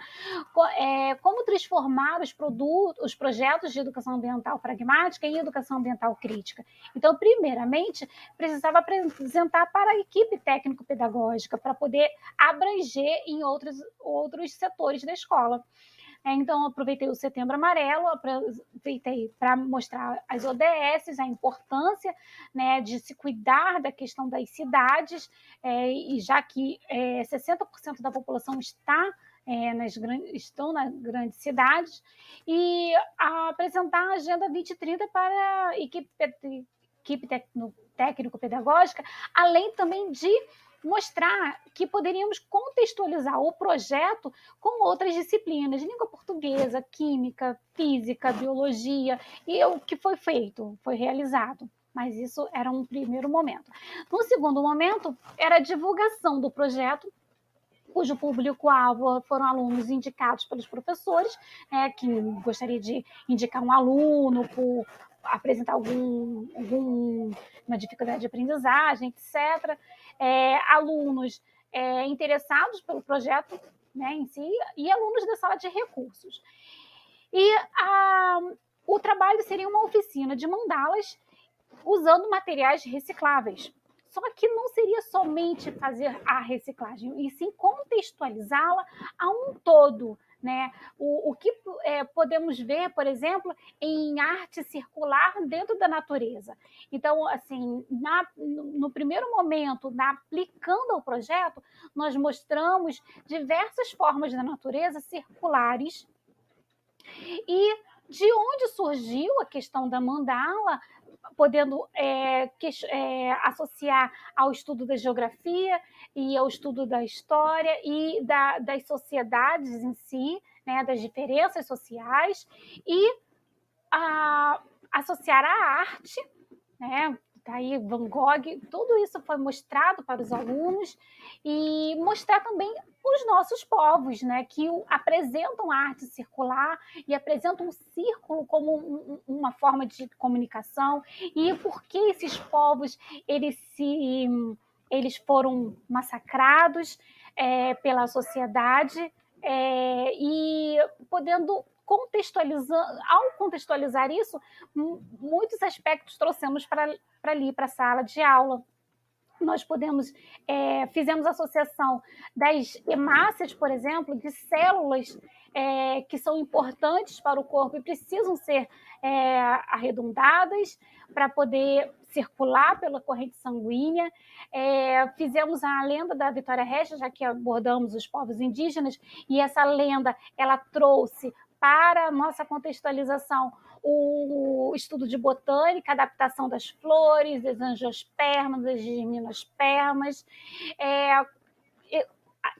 Como transformar os projetos de educação ambiental pragmática em educação ambiental crítica? Então, primeiramente, precisava apresentar para a equipe técnico-pedagógica para poder abranger em outros setores da escola. Então, aproveitei o Setembro Amarelo, aproveitei para mostrar as ODS, a importância, né, de se cuidar da questão das cidades, e já que 60% da população estão nas grandes cidades, e apresentar a Agenda 2030 para a equipe técnico-pedagógica, além também de mostrar que poderíamos contextualizar o projeto com outras disciplinas, língua portuguesa, química, física, biologia, e o que foi feito, foi realizado. Mas isso era um primeiro momento. No segundo momento, era a divulgação do projeto, cujo público-alvo foram alunos indicados pelos professores, que gostaria de indicar um aluno por apresentar alguma dificuldade de aprendizagem, etc. Alunos interessados pelo projeto, né, em si, e alunos da sala de recursos. E o trabalho seria uma oficina de mandalas usando materiais recicláveis. Só que não seria somente fazer a reciclagem, e sim contextualizá-la a um todo, né? O que podemos ver, por exemplo, em arte circular dentro da natureza. Então, assim, no primeiro momento, aplicando ao projeto, nós mostramos diversas formas da natureza circulares e de onde surgiu a questão da mandala, podendo associar ao estudo da geografia e ao estudo da história e das sociedades em si, né, das diferenças sociais, e associar à arte, né? Daí Van Gogh, tudo isso foi mostrado para os alunos e mostrar também os nossos povos, né, que apresentam a arte circular e apresentam o círculo como uma forma de comunicação e por que esses povos eles foram massacrados pela sociedade e podendo ao contextualizar isso, muitos aspectos trouxemos para ali, para a sala de aula. Nós fizemos associação das hemácias, por exemplo, de células que são importantes para o corpo e precisam ser arredondadas para poder circular pela corrente sanguínea. Fizemos a lenda da Vitória Regia, já que abordamos os povos indígenas, e essa lenda ela trouxe para a nossa contextualização o estudo de botânica, adaptação das flores, das angiospermas, das gimnospermas.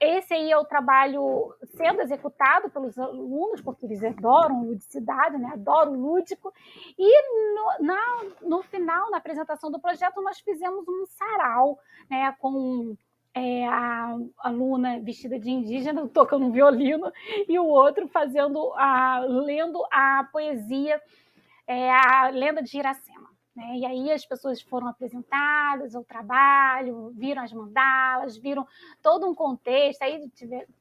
Esse aí é o trabalho sendo executado pelos alunos, porque eles adoram ludicidade, né? Adoram o lúdico. E no final, na apresentação do projeto, nós fizemos um sarau, né? Com a aluna vestida de indígena tocando um violino e o outro lendo a poesia, a lenda de Iracema, né? E aí as pessoas foram apresentadas ao trabalho, viram as mandalas, viram todo um contexto, aí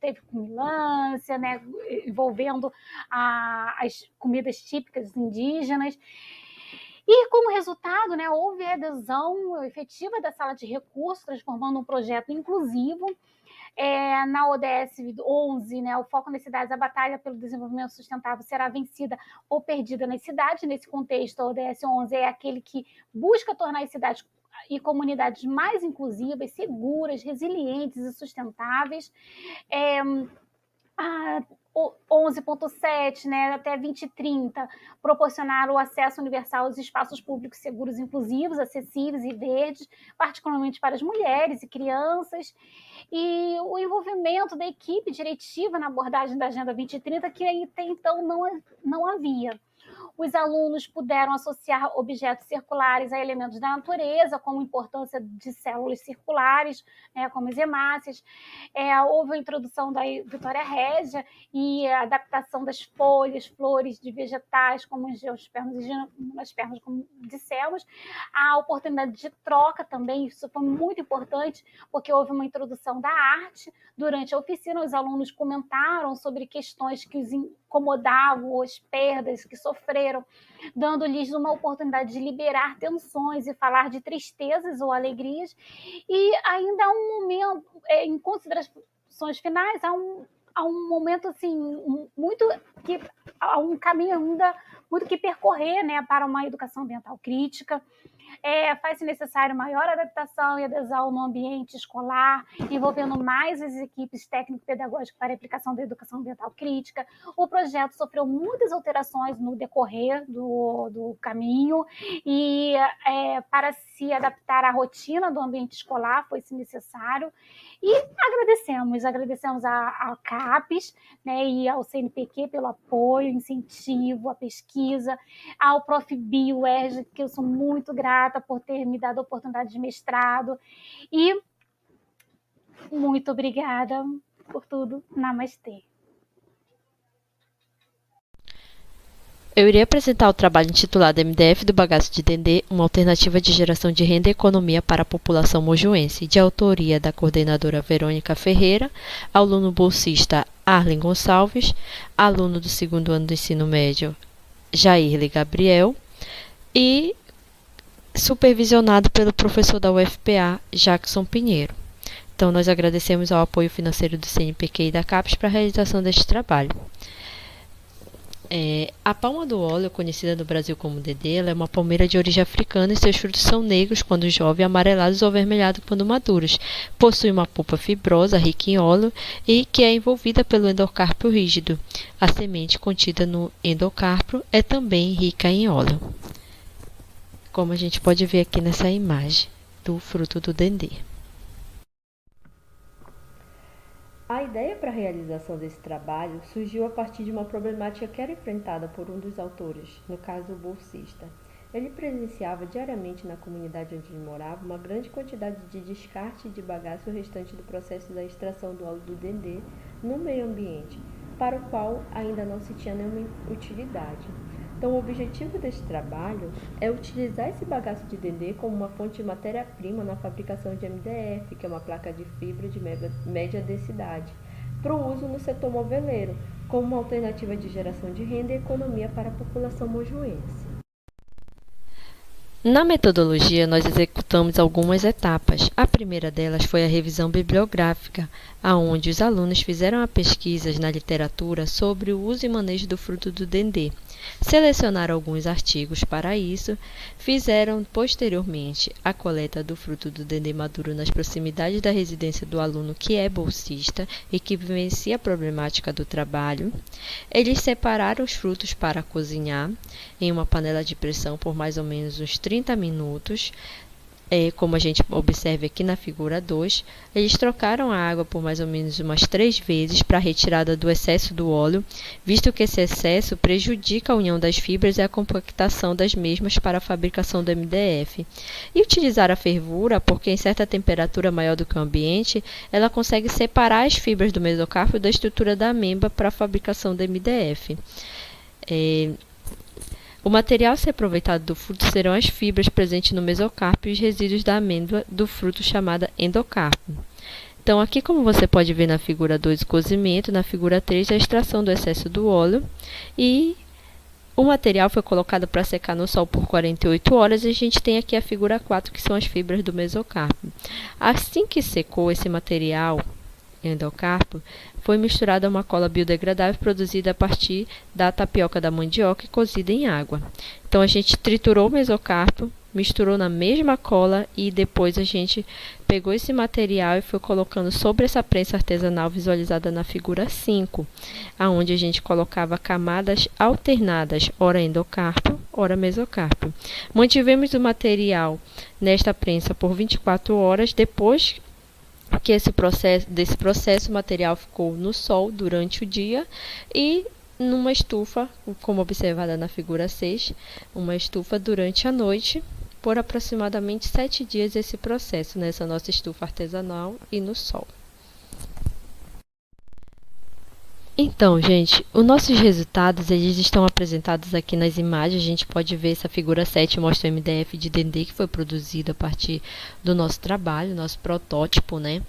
teve cumelância, né? Envolvendo as comidas típicas indígenas. E, como resultado, né, houve a adesão efetiva da sala de recursos, transformando um projeto inclusivo. Na ODS 11, né, o foco nas cidades, a batalha pelo desenvolvimento sustentável será vencida ou perdida nas cidades. Nesse contexto, a ODS 11 é aquele que busca tornar as cidades e comunidades mais inclusivas, seguras, resilientes e sustentáveis. 11.7, né, até 2030, proporcionar o acesso universal aos espaços públicos seguros, inclusivos, acessíveis e verdes, particularmente para as mulheres e crianças, e o envolvimento da equipe diretiva na abordagem da Agenda 2030, que até então não havia. Os alunos puderam associar objetos circulares a elementos da natureza, como a importância de células circulares, né, como as hemácias. Houve a introdução da Vitória Regia e a adaptação das folhas, flores de vegetais, como os geospermas e gimnospermas, como dissemos. A oportunidade de troca também, isso foi muito importante, porque houve uma introdução da arte. Durante a oficina, os alunos comentaram sobre questões que os incomodavam, as perdas que sofreram, dando-lhes uma oportunidade de liberar tensões e falar de tristezas ou alegrias. E ainda há um momento, em considerações finais, há um momento assim, há um caminho ainda muito que percorrer, né, para uma educação ambiental crítica. Faz-se necessário maior adaptação e adesão no ambiente escolar, envolvendo mais as equipes técnico-pedagógicas para a aplicação da educação ambiental crítica. O projeto sofreu muitas alterações no decorrer do caminho e para se adaptar à rotina do ambiente escolar foi-se necessário. E agradecemos à CAPES, né, e ao CNPq pelo apoio, incentivo, a pesquisa, ao Prof. Bio UERJ, que eu sou muito grata por ter me dado a oportunidade de mestrado. E muito obrigada por tudo. Namastê. Eu irei apresentar o trabalho intitulado MDF do Bagaço de Dendê, uma alternativa de geração de renda e economia para a população mojuense, de autoria da coordenadora Verônica Ferreira, aluno bolsista Arlen Gonçalves, aluno do 2º ano do ensino médio Jairle Gabriel e supervisionado pelo professor da UFPA, Jackson Pinheiro. Então, nós agradecemos ao apoio financeiro do CNPq e da CAPES para a realização deste trabalho. A palma do óleo, conhecida no Brasil como dendê, ela é uma palmeira de origem africana e seus frutos são negros quando jovens, amarelados ou avermelhados quando maduros. Possui uma polpa fibrosa, rica em óleo e que é envolvida pelo endocarpo rígido. A semente contida no endocarpo é também rica em óleo, como a gente pode ver aqui nessa imagem do fruto do dendê. A ideia para a realização desse trabalho surgiu a partir de uma problemática que era enfrentada por um dos autores, no caso o bolsista. Ele presenciava diariamente na comunidade onde ele morava uma grande quantidade de descarte de bagaço restante do processo da extração do óleo do dendê no meio ambiente, para o qual ainda não se tinha nenhuma utilidade. Então, o objetivo deste trabalho é utilizar esse bagaço de dendê como uma fonte de matéria-prima na fabricação de MDF, que é uma placa de fibra de média densidade, para o uso no setor moveleiro, como uma alternativa de geração de renda e economia para a população mojuense. Na metodologia, nós executamos algumas etapas. A primeira delas foi a revisão bibliográfica, onde os alunos fizeram pesquisas na literatura sobre o uso e manejo do fruto do dendê. Selecionaram alguns artigos para isso, fizeram posteriormente a coleta do fruto do dendê maduro nas proximidades da residência do aluno que é bolsista e que vivencia a problemática do trabalho. Eles separaram os frutos para cozinhar em uma panela de pressão por mais ou menos uns 30 minutos. Como a gente observa aqui na figura 2, eles trocaram a água por mais ou menos umas 3 vezes para a retirada do excesso do óleo, visto que esse excesso prejudica a união das fibras e a compactação das mesmas para a fabricação do MDF. E utilizar a fervura, porque em certa temperatura maior do que o ambiente, ela consegue separar as fibras do mesocarpo da estrutura da amêndoa para a fabricação do MDF. O material a ser aproveitado do fruto serão as fibras presentes no mesocarpo e os resíduos da amêndoa do fruto chamada endocarpo. Então, aqui como você pode ver na figura 2 o cozimento, na figura 3 a extração do excesso do óleo e o material foi colocado para secar no sol por 48 horas e a gente tem aqui a figura 4 que são as fibras do mesocarpo. Assim que secou esse material endocarpo, foi misturada a uma cola biodegradável produzida a partir da tapioca da mandioca e cozida em água. Então, a gente triturou o mesocarpo, misturou na mesma cola e depois a gente pegou esse material e foi colocando sobre essa prensa artesanal visualizada na figura 5, onde a gente colocava camadas alternadas, ora endocarpo, ora mesocarpo. Mantivemos o material nesta prensa por 24 horas, depois que desse processo o material ficou no sol durante o dia e numa estufa, como observada na figura 6, uma estufa durante a noite, por aproximadamente 7 dias esse processo, nessa nossa estufa artesanal e no sol. Então, gente, os nossos resultados eles estão apresentados aqui nas imagens. A gente pode ver essa figura 7 mostra o MDF de dendê que foi produzido a partir do nosso trabalho, nosso protótipo, né?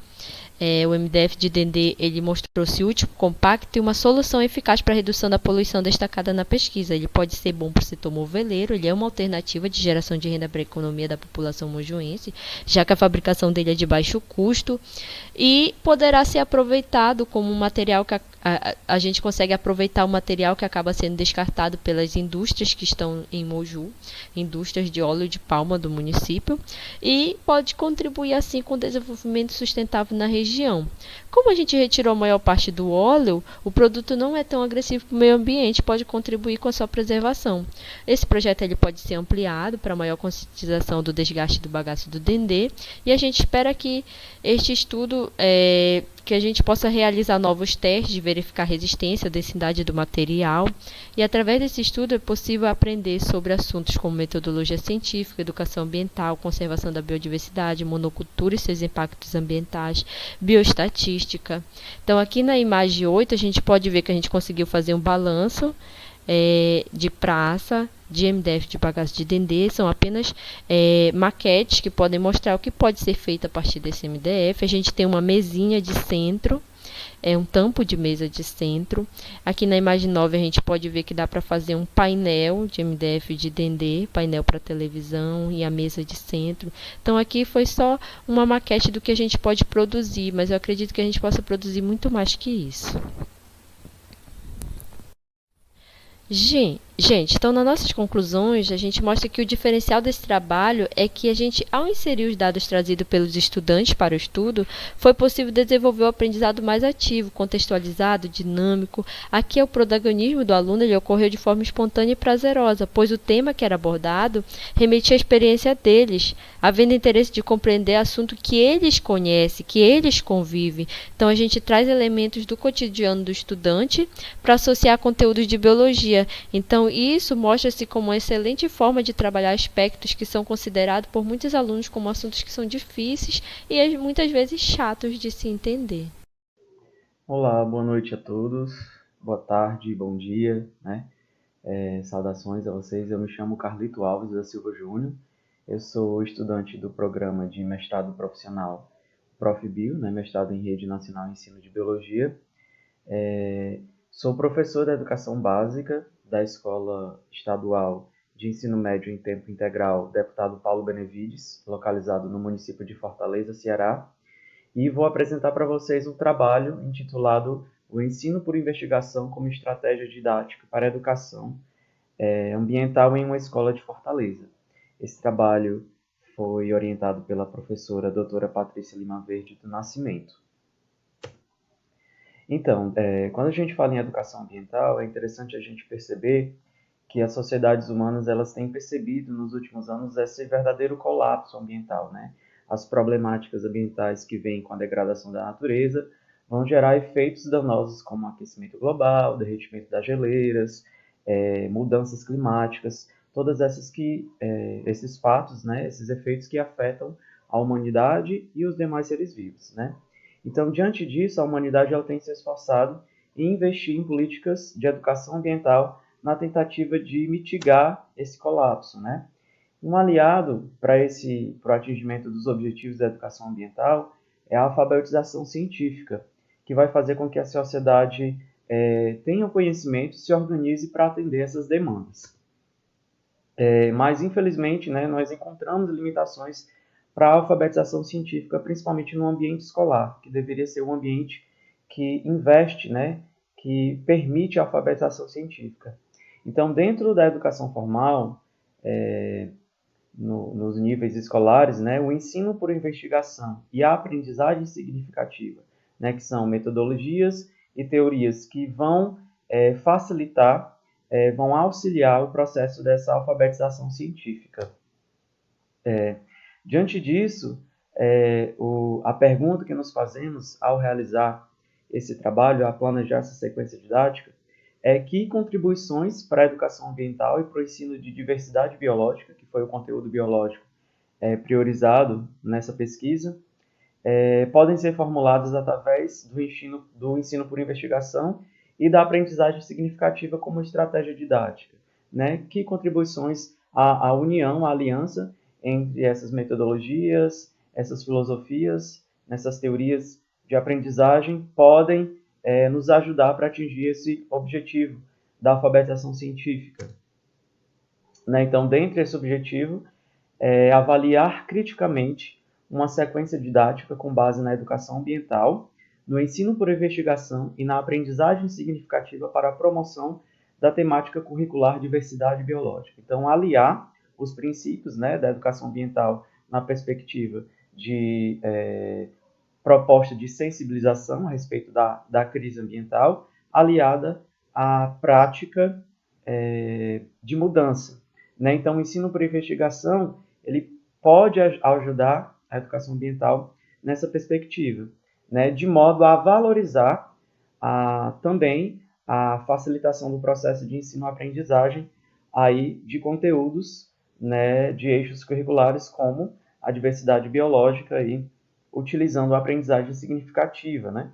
O MDF de dendê ele mostrou-se útil, compacto e uma solução eficaz para a redução da poluição destacada na pesquisa. Ele pode ser bom para o setor moveleiro, ele é uma alternativa de geração de renda para a economia da população mojuense, já que a fabricação dele é de baixo custo e poderá ser aproveitado como um material que a gente consegue aproveitar o material que acaba sendo descartado pelas indústrias que estão em Moju, indústrias de óleo de palma do município, e pode contribuir assim com o desenvolvimento sustentável na região. Como a gente retirou a maior parte do óleo, o produto não é tão agressivo para o meio ambiente, pode contribuir com a sua preservação. Esse projeto ele pode ser ampliado para maior conscientização do desgaste do bagaço do dendê, e a gente espera que este estudo que a gente possa realizar novos testes de verificar a resistência, a densidade do material, e através desse estudo é possível aprender sobre assuntos como metodologia científica, educação ambiental, conservação da biodiversidade, monocultura e seus impactos ambientais, bioestatística. Então, aqui na imagem 8, a gente pode ver que a gente conseguiu fazer um balanço de praça, de MDF de bagaço de dendê, são apenas maquetes que podem mostrar o que pode ser feito a partir desse MDF. A gente tem uma mesinha de centro é um tampo de mesa de centro. Aqui na imagem 9 a gente pode ver que dá para fazer um painel de MDF de Dendê, painel para televisão e a mesa de centro. Então aqui foi só uma maquete do que a gente pode produzir, mas eu acredito que a gente possa produzir muito mais que isso. Gente, então nas nossas conclusões, a gente mostra que o diferencial desse trabalho é que a gente, ao inserir os dados trazidos pelos estudantes para o estudo, foi possível desenvolver o aprendizado mais ativo, contextualizado, dinâmico. Aqui o protagonismo do aluno ele ocorreu de forma espontânea e prazerosa, pois o tema que era abordado remetia à experiência deles, havendo interesse de compreender assunto que eles conhecem, que eles convivem. Então a gente traz elementos do cotidiano do estudante para associar conteúdos de biologia. Então, isso mostra-se como uma excelente forma de trabalhar aspectos que são considerados por muitos alunos como assuntos que são difíceis e muitas vezes chatos de se entender. Olá, boa noite a todos, boa tarde, bom dia, né? Saudações a vocês, eu me chamo Carlito Alves da Silva Júnior, eu sou estudante do programa de mestrado profissional ProfBio, né? Mestrado em Rede Nacional de Ensino de Biologia. Sou professor da Educação Básica da Escola Estadual de Ensino Médio em Tempo Integral Deputado Paulo Benevides, localizado no município de Fortaleza, Ceará, e vou apresentar para vocês um trabalho intitulado O Ensino por Investigação como Estratégia Didática para a Educação Ambiental em uma Escola de Fortaleza. Esse trabalho foi orientado pela professora doutora Patrícia Lima Verde do Nascimento. Então, quando a gente fala em educação ambiental, é interessante a gente perceber que as sociedades humanas elas têm percebido nos últimos anos esse verdadeiro colapso ambiental, né? As problemáticas ambientais que vêm com a degradação da natureza vão gerar efeitos danosos como aquecimento global, derretimento das geleiras, mudanças climáticas, todas esses fatos, né? Esses efeitos que afetam a humanidade e os demais seres vivos, né? Então, diante disso, a humanidade ela tem se esforçado em investir em políticas de educação ambiental na tentativa de mitigar esse colapso, né? Um aliado para o atingimento dos objetivos da educação ambiental é a alfabetização científica, que vai fazer com que a sociedade tenha o conhecimento e se organize para atender essas demandas. Mas, infelizmente, né, nós encontramos limitações para a alfabetização científica, principalmente no ambiente escolar, que deveria ser um ambiente que investe, né, que permite a alfabetização científica. Então, dentro da educação formal, nos níveis escolares, né, o ensino por investigação e a aprendizagem significativa, né, que são metodologias e teorias que vão facilitar, vão auxiliar o processo dessa alfabetização científica. Diante disso, a pergunta que nos fazemos ao realizar esse trabalho, a planejar essa sequência didática, é que contribuições para a educação ambiental e para o ensino de diversidade biológica, que foi o conteúdo biológico priorizado nessa pesquisa, podem ser formuladas através do ensino por investigação e da aprendizagem significativa como estratégia didática, né? Que contribuições à união, à aliança entre essas metodologias, essas filosofias, essas teorias de aprendizagem podem nos ajudar para atingir esse objetivo da alfabetização científica. Né? Então, dentro desse objetivo, avaliar criticamente uma sequência didática com base na educação ambiental, no ensino por investigação e na aprendizagem significativa para a promoção da temática curricular diversidade biológica. Então, aliar os princípios, né, da educação ambiental na perspectiva de proposta de sensibilização a respeito da crise ambiental, aliada à prática de mudança. Né? Então, o ensino por investigação ele pode ajudar a educação ambiental nessa perspectiva, né? De modo a valorizar também a facilitação do processo de ensino-aprendizagem aí de conteúdos, né, de eixos curriculares como a diversidade biológica e utilizando a aprendizagem significativa, né,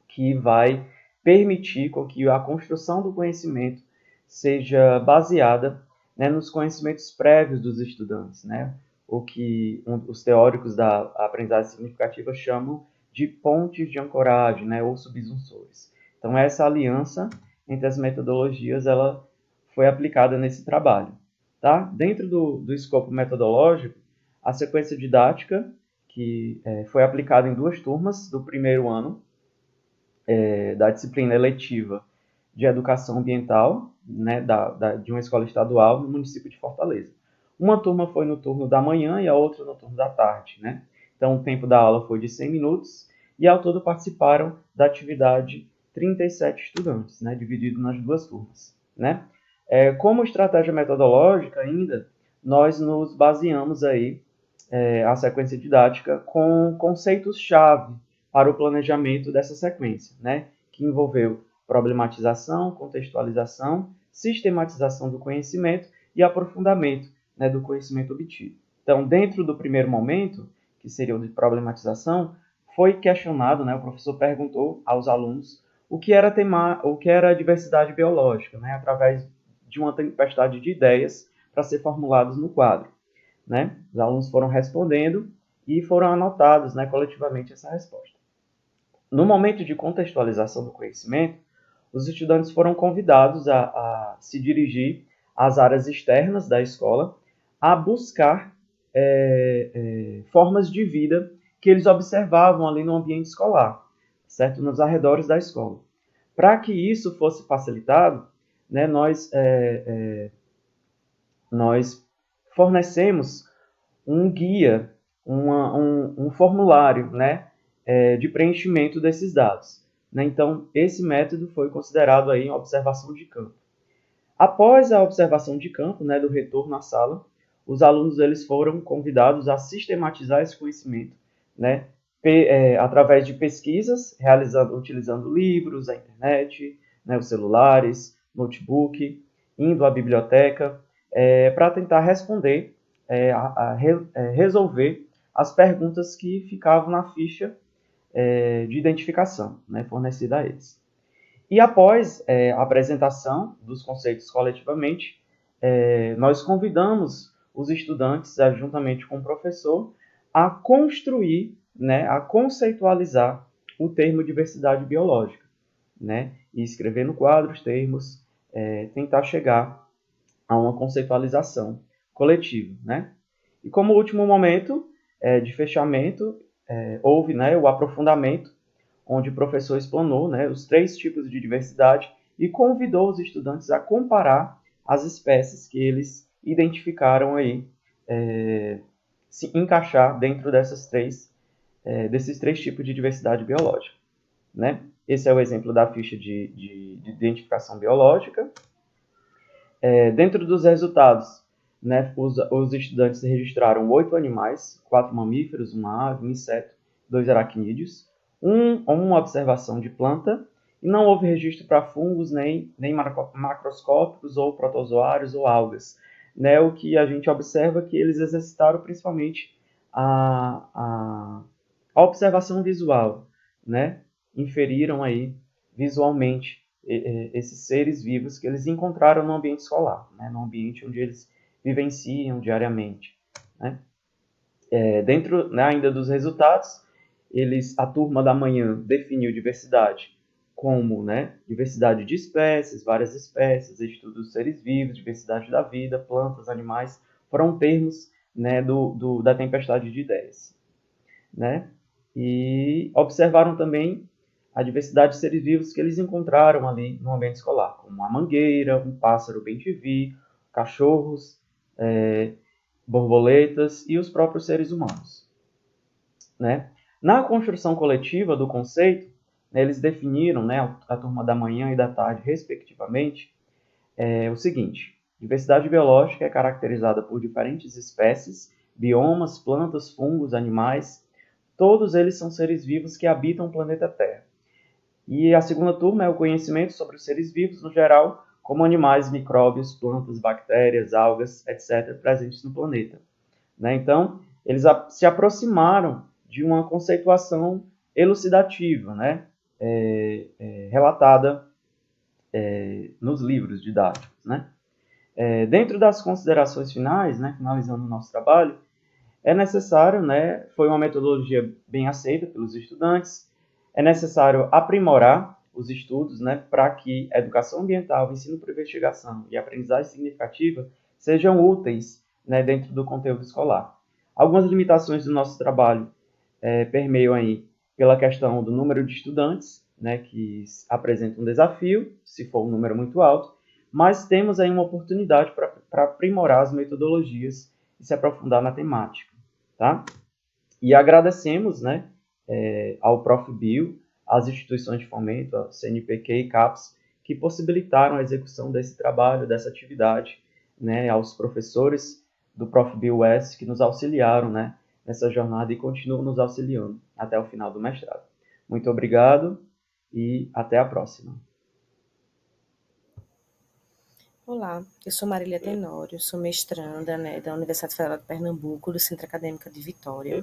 que vai permitir com que a construção do conhecimento seja baseada, né, nos conhecimentos prévios dos estudantes, né, o que os teóricos da aprendizagem significativa chamam de pontes de ancoragem, né, ou subsunsores. Então, essa aliança entre as metodologias ela foi aplicada nesse trabalho. Tá? Dentro do escopo metodológico, a sequência didática, que foi aplicada em 2 turmas do primeiro ano da disciplina eletiva de educação ambiental, né, de uma escola estadual no município de Fortaleza. Uma turma foi no turno da manhã e a outra no turno da tarde, né? Então, o tempo da aula foi de 100 minutos e, ao todo, participaram da atividade 37 estudantes, né, dividido nas 2 turmas, né? Como estratégia metodológica ainda, nós nos baseamos aí a sequência didática com conceitos-chave para o planejamento dessa sequência, né, que envolveu problematização, contextualização, sistematização do conhecimento e aprofundamento, né, do conhecimento obtido. Então, dentro do primeiro momento, que seria o de problematização, foi questionado, né, o professor perguntou aos alunos o que era a diversidade biológica, né, através de uma tempestade de ideias para ser formulados no quadro, né? Os alunos foram respondendo e foram anotados, né, coletivamente essa resposta. No momento de contextualização do conhecimento, os estudantes foram convidados a se dirigir às áreas externas da escola, a buscar formas de vida que eles observavam ali no ambiente escolar, certo? Nos arredores da escola. Para que isso fosse facilitado, né, nós fornecemos um guia, um formulário, né, de preenchimento desses dados, né? Então, esse método foi considerado aí uma observação de campo. Após a observação de campo, né, do retorno à sala, os alunos eles foram convidados a sistematizar esse conhecimento, né, através de pesquisas, utilizando livros, a internet, né, os celulares, notebook, indo à biblioteca, para tentar responder, resolver as perguntas que ficavam na ficha de identificação, né, fornecida a eles. E após a apresentação dos conceitos coletivamente, nós convidamos os estudantes, juntamente com o professor, a construir, né, a conceitualizar o termo diversidade biológica, né, e escrever no quadro os termos, tentar chegar a uma conceitualização coletiva, né? E como último momento de fechamento, houve, né, o aprofundamento, onde o professor explanou, né, os 3 tipos de diversidade e convidou os estudantes a comparar as espécies que eles identificaram aí, se encaixar dentro desses 3 tipos de diversidade biológica, né? Esse é o exemplo da ficha de identificação biológica. Dentro dos resultados, né, os estudantes registraram 8 animais, 4 mamíferos, uma ave, um inseto, 2 aracnídeos, uma observação de planta, e não houve registro para fungos, nem macroscópicos, ou protozoários, ou algas. Né, o que a gente observa é que eles exercitaram principalmente a observação visual, né? Inferiram aí visualmente esses seres vivos que eles encontraram no ambiente escolar, né? No ambiente onde eles vivenciam diariamente, né? Dentro, né, ainda dos resultados, a turma da manhã definiu diversidade como, né, diversidade de espécies, várias espécies, estudo dos seres vivos, diversidade da vida, plantas, animais, foram termos, né, da tempestade de ideias, né? E observaram também a diversidade de seres vivos que eles encontraram ali no ambiente escolar, como uma mangueira, um pássaro bem-te-vi, cachorros, borboletas e os próprios seres humanos, né? Na construção coletiva do conceito, né, eles definiram, né, a turma da manhã e da tarde, respectivamente, o seguinte: diversidade biológica é caracterizada por diferentes espécies, biomas, plantas, fungos, animais. Todos eles são seres vivos que habitam o planeta Terra. E a segunda turma é o conhecimento sobre os seres vivos no geral, como animais, micróbios, plantas, bactérias, algas, etc., presentes no planeta, né? Então, eles se aproximaram de uma conceituação elucidativa, né? Relatada nos livros didáticos, né? Dentro das considerações finais, né, finalizando o nosso trabalho, É necessário, né, foi uma metodologia bem aceita pelos estudantes, é necessário aprimorar os estudos, né, para que a educação ambiental, ensino por investigação e aprendizagem significativa sejam úteis, né, dentro do conteúdo escolar. Algumas limitações do nosso trabalho permeiam aí pela questão do número de estudantes, né, que apresentam um desafio, se for um número muito alto, mas temos aí uma oportunidade para aprimorar as metodologias e se aprofundar na temática, tá? E agradecemos, né, ao Prof. Bio, às instituições de fomento, a CNPq e CAPES, que possibilitaram a execução desse trabalho, dessa atividade, né, aos professores do Prof. Bio S, que nos auxiliaram, né, nessa jornada e continuam nos auxiliando até o final do mestrado. Muito obrigado e até a próxima. Olá, eu sou Marília Tenório, sou mestranda, né, da Universidade Federal de Pernambuco, do Centro Acadêmico de Vitória.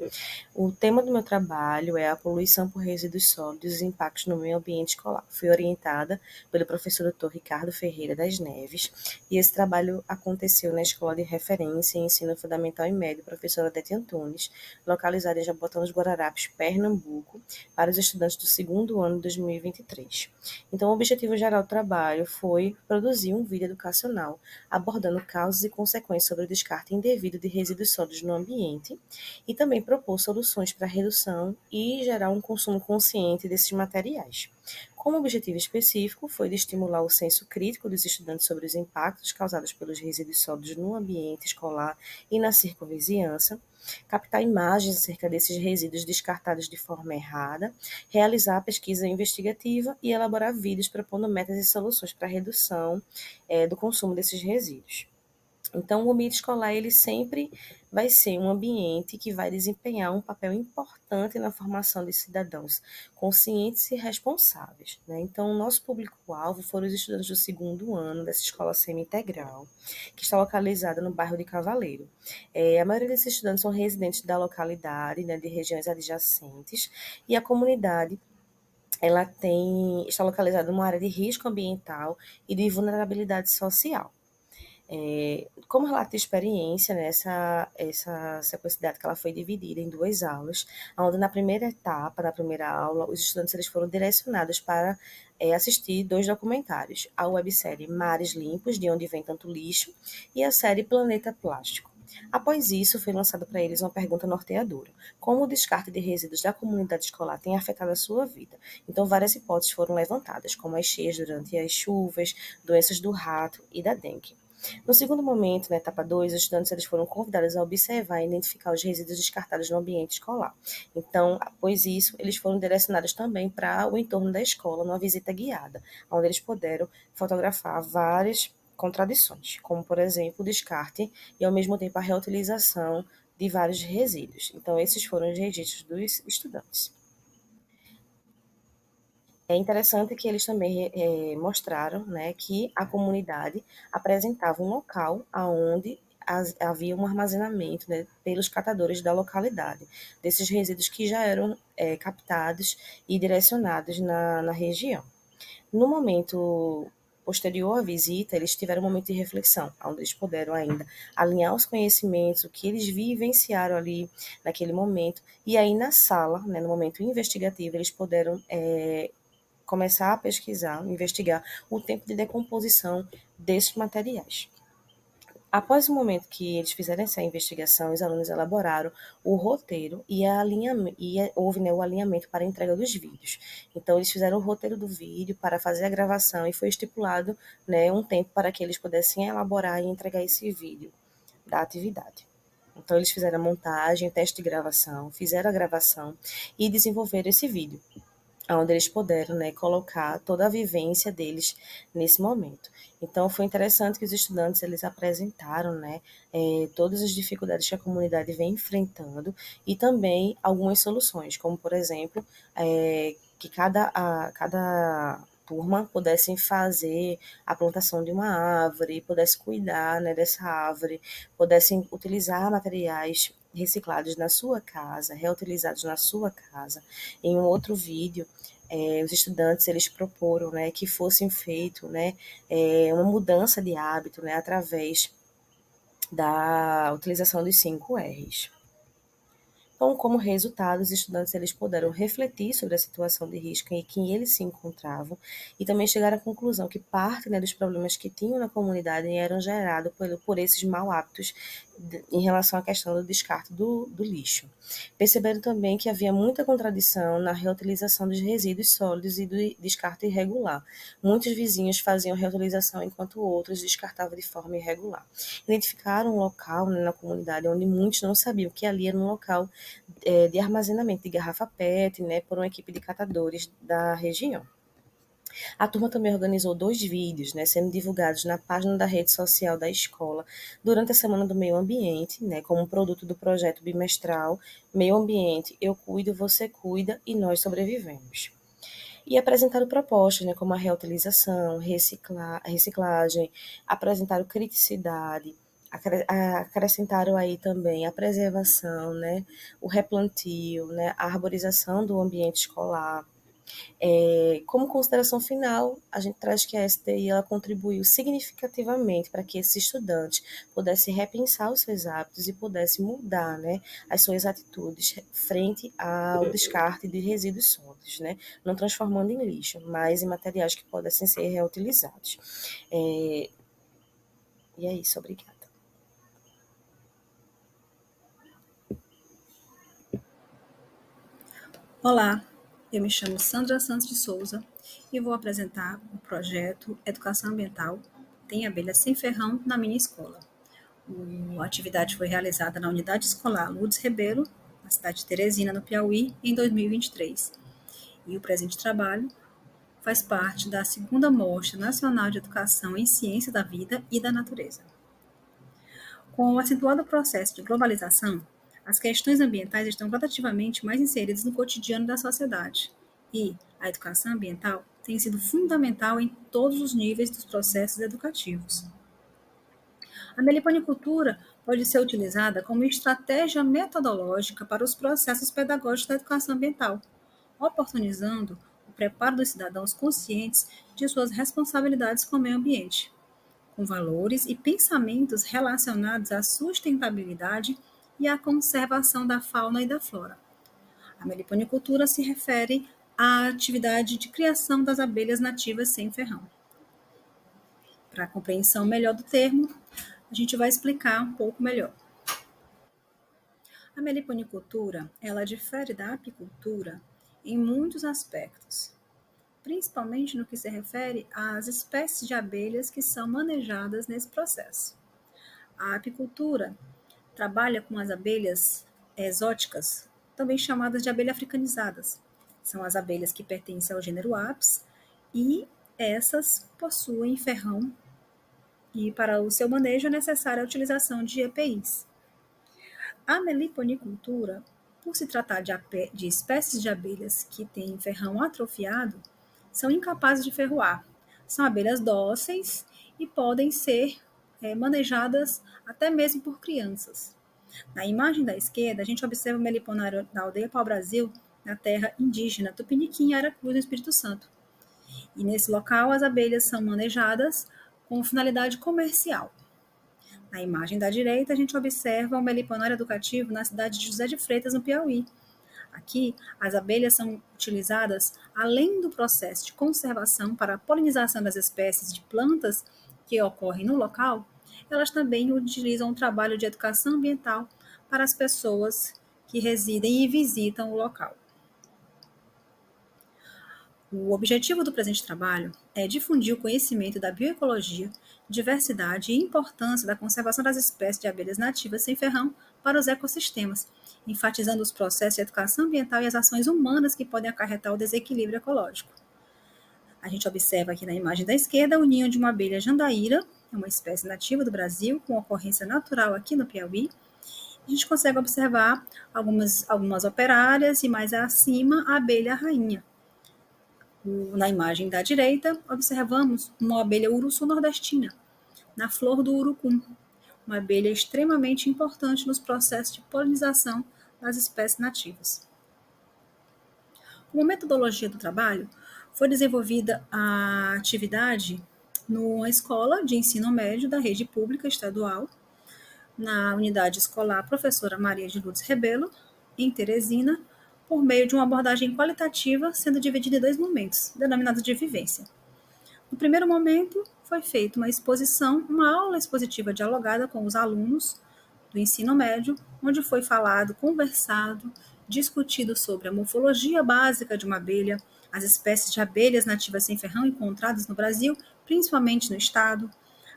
O tema do meu trabalho é a poluição por resíduos sólidos e os impactos no meio ambiente escolar. Fui orientada pelo professor Dr. Ricardo Ferreira das Neves, e esse trabalho aconteceu na Escola de Referência em Ensino Fundamental e Médio, professora Odete Antunes, localizada em Jabotão dos Guararapes, Pernambuco, para os estudantes do segundo ano de 2023. Então, o objetivo geral do trabalho foi produzir um vídeo educacional abordando causas e consequências sobre o descarte indevido de resíduos sólidos no ambiente e também propor soluções para a redução e gerar um consumo consciente desses materiais. Como objetivo específico, foi de estimular o senso crítico dos estudantes sobre os impactos causados pelos resíduos sólidos no ambiente escolar e na circunvizinhança, captar imagens acerca desses resíduos descartados de forma errada, realizar a pesquisa investigativa e elaborar vídeos propondo metas e soluções para a redução do consumo desses resíduos. Então, o ambiente escolar ele sempre vai ser um ambiente que vai desempenhar um papel importante na formação de cidadãos conscientes e responsáveis, né? Então, o nosso público-alvo foram os estudantes do segundo ano dessa escola semi-integral, que está localizada no bairro de Cavaleiro. A maioria desses estudantes são residentes da localidade, né, de regiões adjacentes, e a comunidade ela está localizada numa área de risco ambiental e de vulnerabilidade social. Como relato de experiência, né, essa sequência didática ela foi dividida em duas aulas, onde na primeira etapa, na primeira aula, os estudantes eles foram direcionados para assistir 2 documentários, a websérie Mares Limpos, de Onde Vem Tanto Lixo, e a série Planeta Plástico. Após isso, foi lançada para eles uma pergunta norteadora: como o descarte de resíduos da comunidade escolar tem afetado a sua vida? Então, várias hipóteses foram levantadas, como as cheias durante as chuvas, doenças do rato e da dengue. No segundo momento, na etapa 2, os estudantes eles foram convidados a observar e identificar os resíduos descartados no ambiente escolar. Então, após isso, eles foram direcionados também para o entorno da escola, numa visita guiada, onde eles puderam fotografar várias contradições, como, por exemplo, o descarte e, ao mesmo tempo, a reutilização de vários resíduos. Então, esses foram os registros dos estudantes. É interessante que eles também mostraram, né, que a comunidade apresentava um local onde havia um armazenamento, né, pelos catadores da localidade, desses resíduos que já eram captados e direcionados na região. No momento posterior à visita, eles tiveram um momento de reflexão, onde eles puderam ainda alinhar os conhecimentos, o que eles vivenciaram ali naquele momento, e aí na sala, né, no momento investigativo, eles puderam começar a pesquisar, investigar o tempo de decomposição desses materiais. Após o momento que eles fizeram essa investigação, os alunos elaboraram o roteiro e houve, né, o alinhamento para a entrega dos vídeos. Então, eles fizeram o roteiro do vídeo para fazer a gravação e foi estipulado, né, um tempo para que eles pudessem elaborar e entregar esse vídeo da atividade. Então, eles fizeram a montagem, teste de gravação, fizeram a gravação e desenvolveram esse vídeo, onde eles puderam, né, colocar toda a vivência deles nesse momento. Então, foi interessante que os estudantes eles apresentaram, né, todas as dificuldades que a comunidade vem enfrentando e também algumas soluções, como, por exemplo, que cada turma pudessem fazer a plantação de uma árvore, pudesse cuidar, né, dessa árvore, pudessem utilizar materiais reciclados na sua casa, reutilizados na sua casa. Em um outro vídeo, os estudantes eles proporam, né, que fosse feito, né, uma mudança de hábito, né, através da utilização dos 5 R's. Então, como resultado, os estudantes eles puderam refletir sobre a situação de risco em que eles se encontravam e também chegaram à conclusão que parte, né, dos problemas que tinham na comunidade eram gerados por esses mau hábitos em relação à questão do descarte do lixo. Perceberam também que havia muita contradição na reutilização dos resíduos sólidos e do descarte irregular. Muitos vizinhos faziam reutilização enquanto outros descartavam de forma irregular. Identificaram um local, né, na comunidade onde muitos não sabiam que ali era um local de armazenamento de garrafa PET, né, por uma equipe de catadores da região. A turma também organizou 2 vídeos, né, sendo divulgados na página da rede social da escola durante a Semana do Meio Ambiente, né, como produto do projeto bimestral Meio Ambiente, Eu Cuido, Você Cuida e Nós Sobrevivemos. E apresentaram propostas, né, como a reutilização, reciclagem, apresentaram criticidade, acrescentaram aí também a preservação, né, o replantio, né, a arborização do ambiente escolar. Como consideração final, a gente traz que a STI ela contribuiu significativamente para que esse estudante pudesse repensar os seus hábitos e pudesse mudar, né, as suas atitudes frente ao descarte de resíduos sólidos, né, não transformando em lixo, mas em materiais que pudessem ser reutilizados. E é isso, obrigada. Olá, eu me chamo Sandra Santos de Souza e vou apresentar o projeto Educação Ambiental Tem Abelha Sem Ferrão na Minha Escola. A atividade foi realizada na unidade escolar Lourdes Rebelo, na cidade de Teresina, no Piauí, em 2023. E o presente trabalho faz parte da 2ª Mostra Nacional de Educação em Ciência da Vida e da Natureza. Com o acentuado processo de globalização, as questões ambientais estão gradativamente mais inseridas no cotidiano da sociedade e a educação ambiental tem sido fundamental em todos os níveis dos processos educativos. A meliponicultura pode ser utilizada como estratégia metodológica para os processos pedagógicos da educação ambiental, oportunizando o preparo dos cidadãos conscientes de suas responsabilidades com o meio ambiente, com valores e pensamentos relacionados à sustentabilidade e à conservação da fauna e da flora. A meliponicultura se refere à atividade de criação das abelhas nativas sem ferrão. Para a compreensão melhor do termo, a gente vai explicar um pouco melhor. A meliponicultura, ela difere da apicultura em muitos aspectos, principalmente no que se refere às espécies de abelhas que são manejadas nesse processo. A apicultura trabalha com as abelhas exóticas, também chamadas de abelhas africanizadas. São as abelhas que pertencem ao gênero Apis e essas possuem ferrão e para o seu manejo é necessária a utilização de EPIs. A meliponicultura, por se tratar de espécies de abelhas que têm ferrão atrofiado, são incapazes de ferroar. São abelhas dóceis e podem ser manejadas até mesmo por crianças. Na imagem da esquerda, a gente observa o meliponário da aldeia Pau-Brasil, na terra indígena Tupiniquim, em Aracruz, no Espírito Santo. E nesse local, as abelhas são manejadas com finalidade comercial. Na imagem da direita, a gente observa o meliponário educativo na cidade de José de Freitas, no Piauí. Aqui, as abelhas são utilizadas, além do processo de conservação para a polinização das espécies de plantas que ocorrem no local, elas também utilizam o trabalho de educação ambiental para as pessoas que residem e visitam o local. O objetivo do presente trabalho é difundir o conhecimento da bioecologia, diversidade e importância da conservação das espécies de abelhas nativas sem ferrão para os ecossistemas, enfatizando os processos de educação ambiental e as ações humanas que podem acarretar o desequilíbrio ecológico. A gente observa aqui na imagem da esquerda o ninho de uma abelha jandaíra, uma espécie nativa do Brasil, com ocorrência natural aqui no Piauí. A gente consegue observar algumas operárias e mais acima a abelha rainha. Na imagem da direita, observamos uma abelha uruçu nordestina, na flor do urucum, uma abelha extremamente importante nos processos de polinização das espécies nativas. Como metodologia do trabalho, foi desenvolvida a atividade numa escola de ensino médio da rede pública estadual, na unidade escolar Professora Maria de Lourdes Rebelo, em Teresina, por meio de uma abordagem qualitativa, sendo dividida em 2 momentos, denominados de vivência. No primeiro momento, foi feita uma aula expositiva dialogada com os alunos do ensino médio, onde foi falado, conversado, discutido sobre a morfologia básica de uma abelha, as espécies de abelhas nativas sem ferrão encontradas no Brasil, principalmente no estado,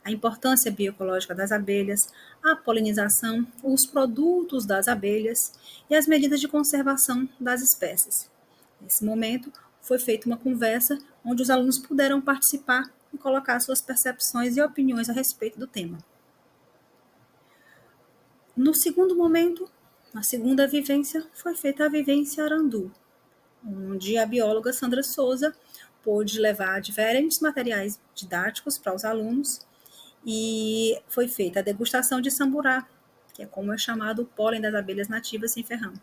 a importância bioecológica das abelhas, a polinização, os produtos das abelhas e as medidas de conservação das espécies. Nesse momento, foi feita uma conversa onde os alunos puderam participar e colocar suas percepções e opiniões a respeito do tema. No segundo momento, na segunda vivência, foi feita a vivência Arandu, onde a bióloga Sandra Souza pôde levar diferentes materiais didáticos para os alunos e foi feita a degustação de samburá, que é como é chamado o pólen das abelhas nativas sem ferrão.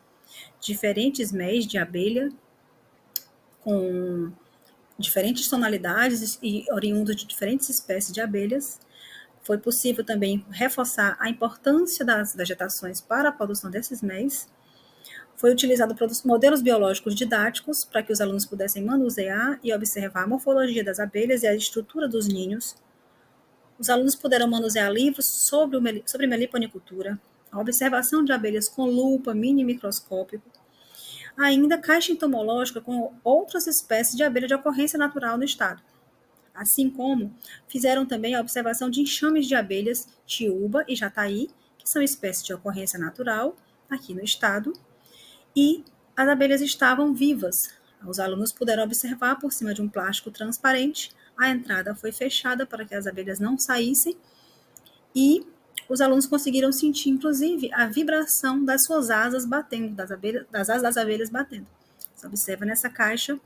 Diferentes méis de abelha com diferentes tonalidades e oriundos de diferentes espécies de abelhas. Foi possível também reforçar a importância das vegetações para a produção desses méis. Foi utilizado modelos biológicos didáticos para que os alunos pudessem manusear e observar a morfologia das abelhas e a estrutura dos ninhos. Os alunos puderam manusear livros sobre meliponicultura, a observação de abelhas com lupa, mini microscópico, ainda caixa entomológica com outras espécies de abelha de ocorrência natural no estado. Assim como fizeram também a observação de enxames de abelhas tiúba e jataí, que são espécies de ocorrência natural aqui no estado, e as abelhas estavam vivas. Os alunos puderam observar por cima de um plástico transparente, a entrada foi fechada para que as abelhas não saíssem e os alunos conseguiram sentir, inclusive, a vibração das suas asas batendo, das asas das abelhas batendo. Você observa nessa caixa,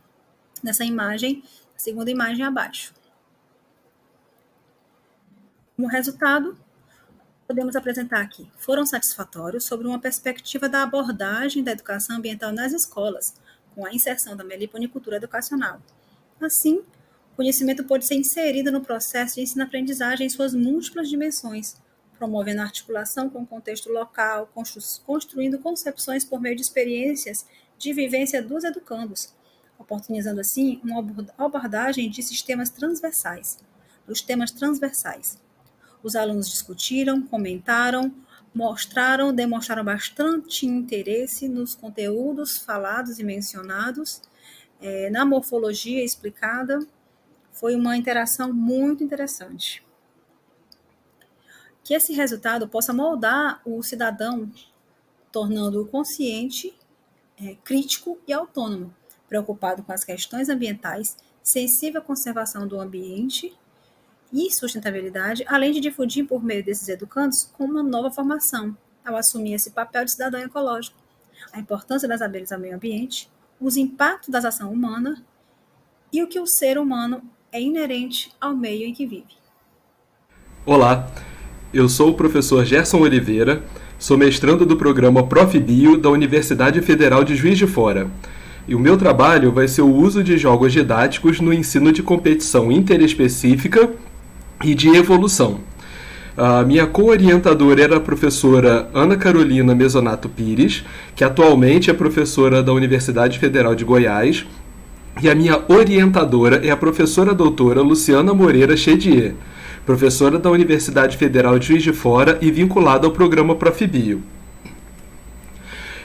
nessa imagem, a segunda imagem abaixo. Como resultado, podemos apresentar aqui, foram satisfatórios sobre uma perspectiva da abordagem da educação ambiental nas escolas, com a inserção da meliponicultura educacional. Assim, o conhecimento pode ser inserido no processo de ensino-aprendizagem em suas múltiplas dimensões, promovendo a articulação com o contexto local, construindo concepções por meio de experiências de vivência dos educandos, oportunizando assim uma abordagem de temas transversais. Os alunos discutiram, comentaram, demonstraram bastante interesse nos conteúdos falados e mencionados, na morfologia explicada. Foi uma interação muito interessante. Que esse resultado possa moldar o cidadão, tornando-o consciente, crítico e autônomo, preocupado com as questões ambientais, sensível à conservação do ambiente e sustentabilidade, além de difundir por meio desses educandos com uma nova formação, ao assumir esse papel de cidadão ecológico, a importância das abelhas ao meio ambiente, os impactos da ação humana e o que o ser humano é inerente ao meio em que vive. Olá, eu sou o professor Gerson Oliveira, sou mestrando do programa ProfBio da Universidade Federal de Juiz de Fora. E o meu trabalho vai ser o uso de jogos didáticos no ensino de competição interespecífica e de evolução. A minha co-orientadora era a professora Ana Carolina Mesonato Pires, que atualmente é professora da Universidade Federal de Goiás, e a minha orientadora é a professora doutora Luciana Moreira Chedier, professora da Universidade Federal de Juiz de Fora e vinculada ao programa ProfBio.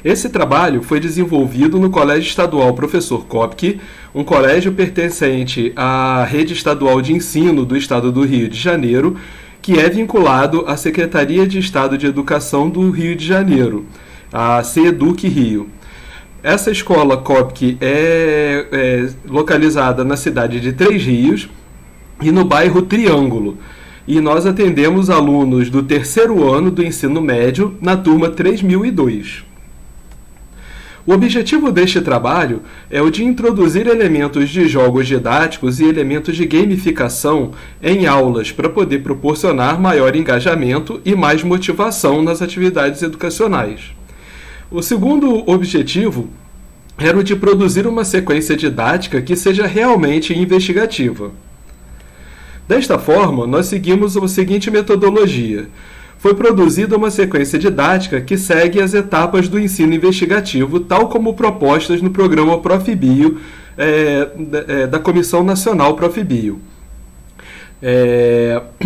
Esse trabalho foi desenvolvido no Colégio Estadual Professor Kopke, um colégio pertencente à Rede Estadual de Ensino do Estado do Rio de Janeiro, que é vinculado à Secretaria de Estado de Educação do Rio de Janeiro, a CEDUC Rio. Essa escola Kopke é localizada na cidade de Três Rios e no bairro Triângulo, e nós atendemos alunos do terceiro ano do ensino médio na turma 3002. O objetivo deste trabalho é o de introduzir elementos de jogos didáticos e elementos de gamificação em aulas para poder proporcionar maior engajamento e mais motivação nas atividades educacionais. O segundo objetivo era o de produzir uma sequência didática que seja realmente investigativa. Desta forma, nós seguimos a seguinte metodologia. foi produzida uma sequência didática que segue as etapas do ensino investigativo, tal como propostas no programa Profibio, da Comissão Nacional Profibio.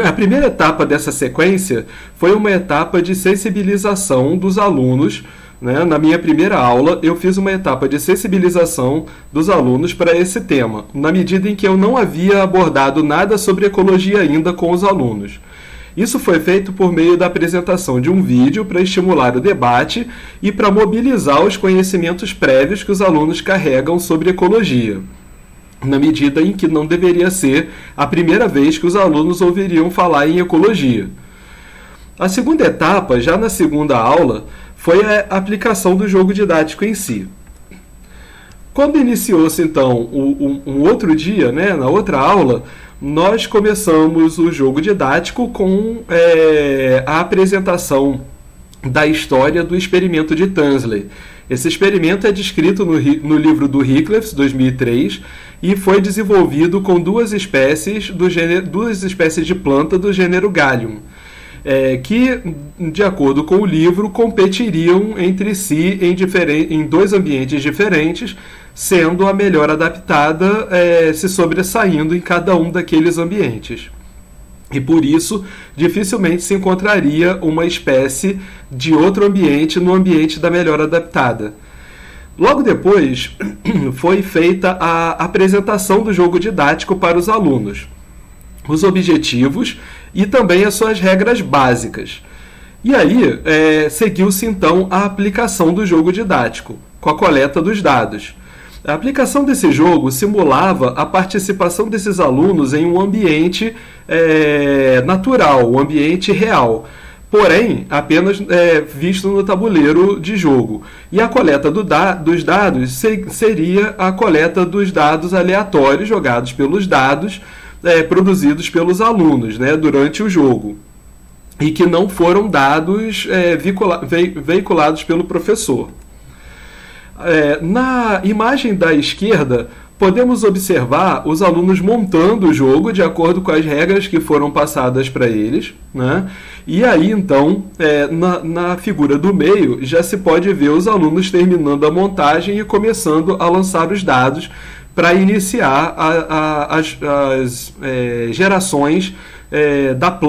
A primeira etapa dessa sequência foi uma etapa de sensibilização dos alunos, né? Na minha primeira aula, eu fiz uma etapa de sensibilização dos alunos para esse tema, na medida em que eu não havia abordado nada sobre ecologia ainda com os alunos. Isso foi feito por meio da apresentação de um vídeo para estimular o debate e para mobilizar os conhecimentos prévios que os alunos carregam sobre ecologia, na medida em que não deveria ser a primeira vez que os alunos ouviriam falar em ecologia. A segunda etapa, já na segunda aula, foi a aplicação do jogo didático em si. Quando iniciou-se, então, um outro dia, né, na outra aula, nós começamos o jogo didático com a apresentação da história do experimento de Tansley. Esse experimento é descrito no livro do Hickleff, 2003, e foi desenvolvido com duas espécies de planta do gênero Gallium, que, de acordo com o livro, competiriam entre si em dois ambientes diferentes, sendo a melhor adaptada se sobressaindo em cada um daqueles ambientes. E por isso, dificilmente se encontraria uma espécie de outro ambiente no ambiente da melhor adaptada. Logo depois, foi feita a apresentação do jogo didático para os alunos, os objetivos e também as suas regras básicas. E aí, seguiu-se então a aplicação do jogo didático, com a coleta dos dados. A aplicação desse jogo simulava a participação desses alunos em um ambiente natural, um ambiente real, porém apenas visto no tabuleiro de jogo. E a coleta dos dados seria a coleta dos dados aleatórios jogados pelos dados produzidos pelos alunos, né, durante o jogo, e que não foram dados veiculados pelo professor. Na imagem da esquerda, podemos observar os alunos montando o jogo de acordo com as regras que foram passadas para eles, né? E aí, então, na figura do meio, já se pode ver os alunos terminando a montagem e começando a lançar os dados para iniciar as gerações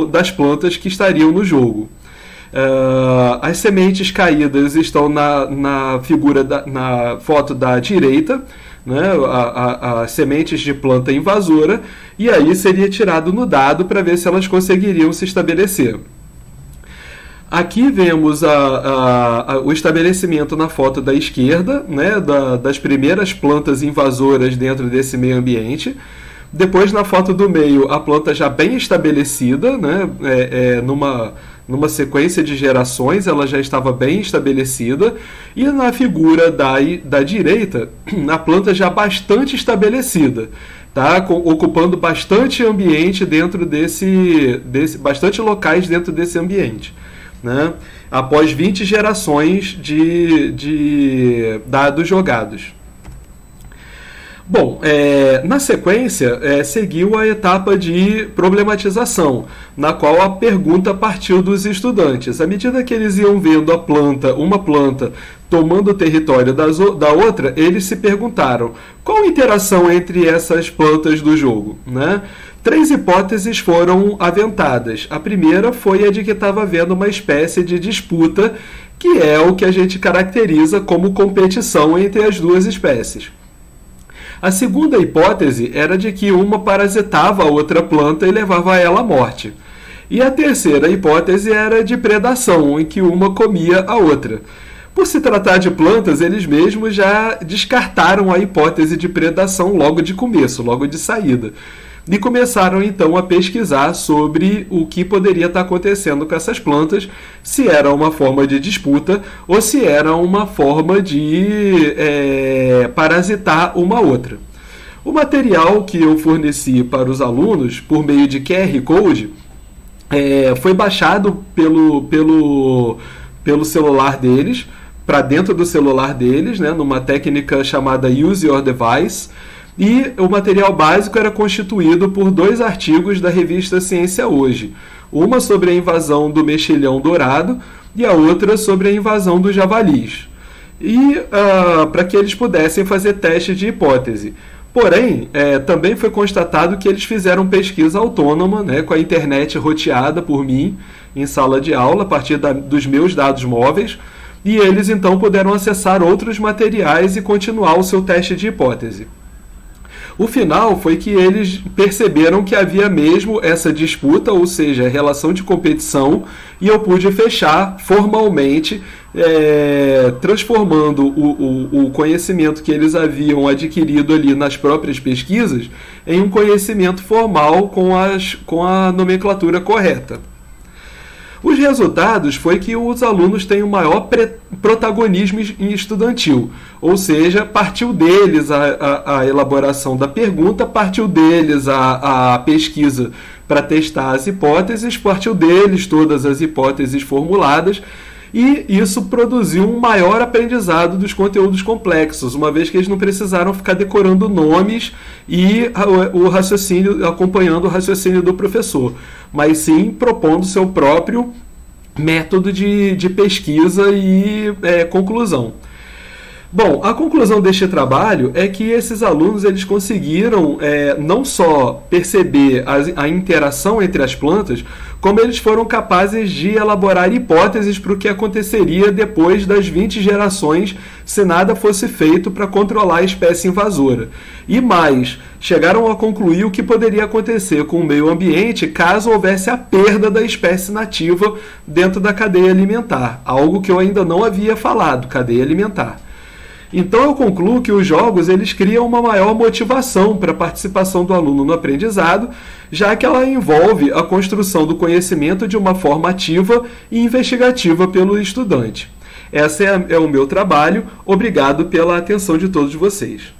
das plantas que estariam no jogo. As sementes caídas estão na foto da direita, né, as sementes de planta invasora, e aí seria tirado no dado para ver se elas conseguiriam se estabelecer. Aqui vemos o estabelecimento na foto da esquerda, né, das primeiras plantas invasoras dentro desse meio ambiente. Depois, na foto do meio, a planta já bem estabelecida, né, numa sequência de gerações, ela já estava bem estabelecida. E na figura da direita, a planta já bastante estabelecida, tá? Ocupando bastante ambiente dentro bastante locais dentro desse ambiente, né? Após 20 gerações de dados jogados. Bom, na sequência, seguiu a etapa de problematização, na qual a pergunta partiu dos estudantes. À medida que eles iam vendo uma planta tomando o território da outra, eles se perguntaram qual a interação entre essas plantas do jogo, né? 3 hipóteses foram aventadas. A primeira foi a de que estava havendo uma espécie de disputa, que é o que a gente caracteriza como competição entre as duas espécies. A segunda hipótese era de que uma parasitava a outra planta e levava ela à morte. E a terceira hipótese era de predação, em que uma comia a outra. Por se tratar de plantas, eles mesmos já descartaram a hipótese de predação logo de começo, logo de saída. E começaram então a pesquisar sobre o que poderia estar acontecendo com essas plantas, se era uma forma de disputa ou se era uma forma de parasitar uma outra. O material que eu forneci para os alunos por meio de QR Code foi baixado pelo celular deles, para dentro do celular deles, né, numa técnica chamada Use Your Device. E o material básico era constituído por 2 artigos da revista Ciência Hoje. uma sobre a invasão do mexilhão dourado e a outra sobre a invasão dos javalis, e para que eles pudessem fazer testes de hipótese. Porém, também foi constatado que eles fizeram pesquisa autônoma, né, com a internet roteada por mim em sala de aula, a partir dos meus dados móveis, e eles então puderam acessar outros materiais e continuar o seu teste de hipótese. O final foi que eles perceberam que havia mesmo essa disputa, ou seja, relação de competição, e eu pude fechar formalmente, transformando o conhecimento que eles haviam adquirido ali nas próprias pesquisas em um conhecimento formal com a nomenclatura correta. Os resultados foi que os alunos têm o maior protagonismo estudantil, ou seja, partiu deles a elaboração da pergunta, partiu deles a pesquisa para testar as hipóteses, partiu deles todas as hipóteses formuladas, e isso produziu um maior aprendizado dos conteúdos complexos, uma vez que eles não precisaram ficar decorando nomes e o raciocínio, acompanhando o raciocínio do professor, mas sim propondo seu próprio método de pesquisa e conclusão. Bom, a conclusão deste trabalho é que esses alunos eles conseguiram não só perceber a interação entre as plantas, como eles foram capazes de elaborar hipóteses para o que aconteceria depois das 20 gerações se nada fosse feito para controlar a espécie invasora. E mais, chegaram a concluir o que poderia acontecer com o meio ambiente caso houvesse a perda da espécie nativa dentro da cadeia alimentar, algo que eu ainda não havia falado, cadeia alimentar. Então eu concluo que os jogos eles criam uma maior motivação para a participação do aluno no aprendizado, já que ela envolve a construção do conhecimento de uma forma ativa e investigativa pelo estudante. Esse é o meu trabalho. Obrigado pela atenção de todos vocês.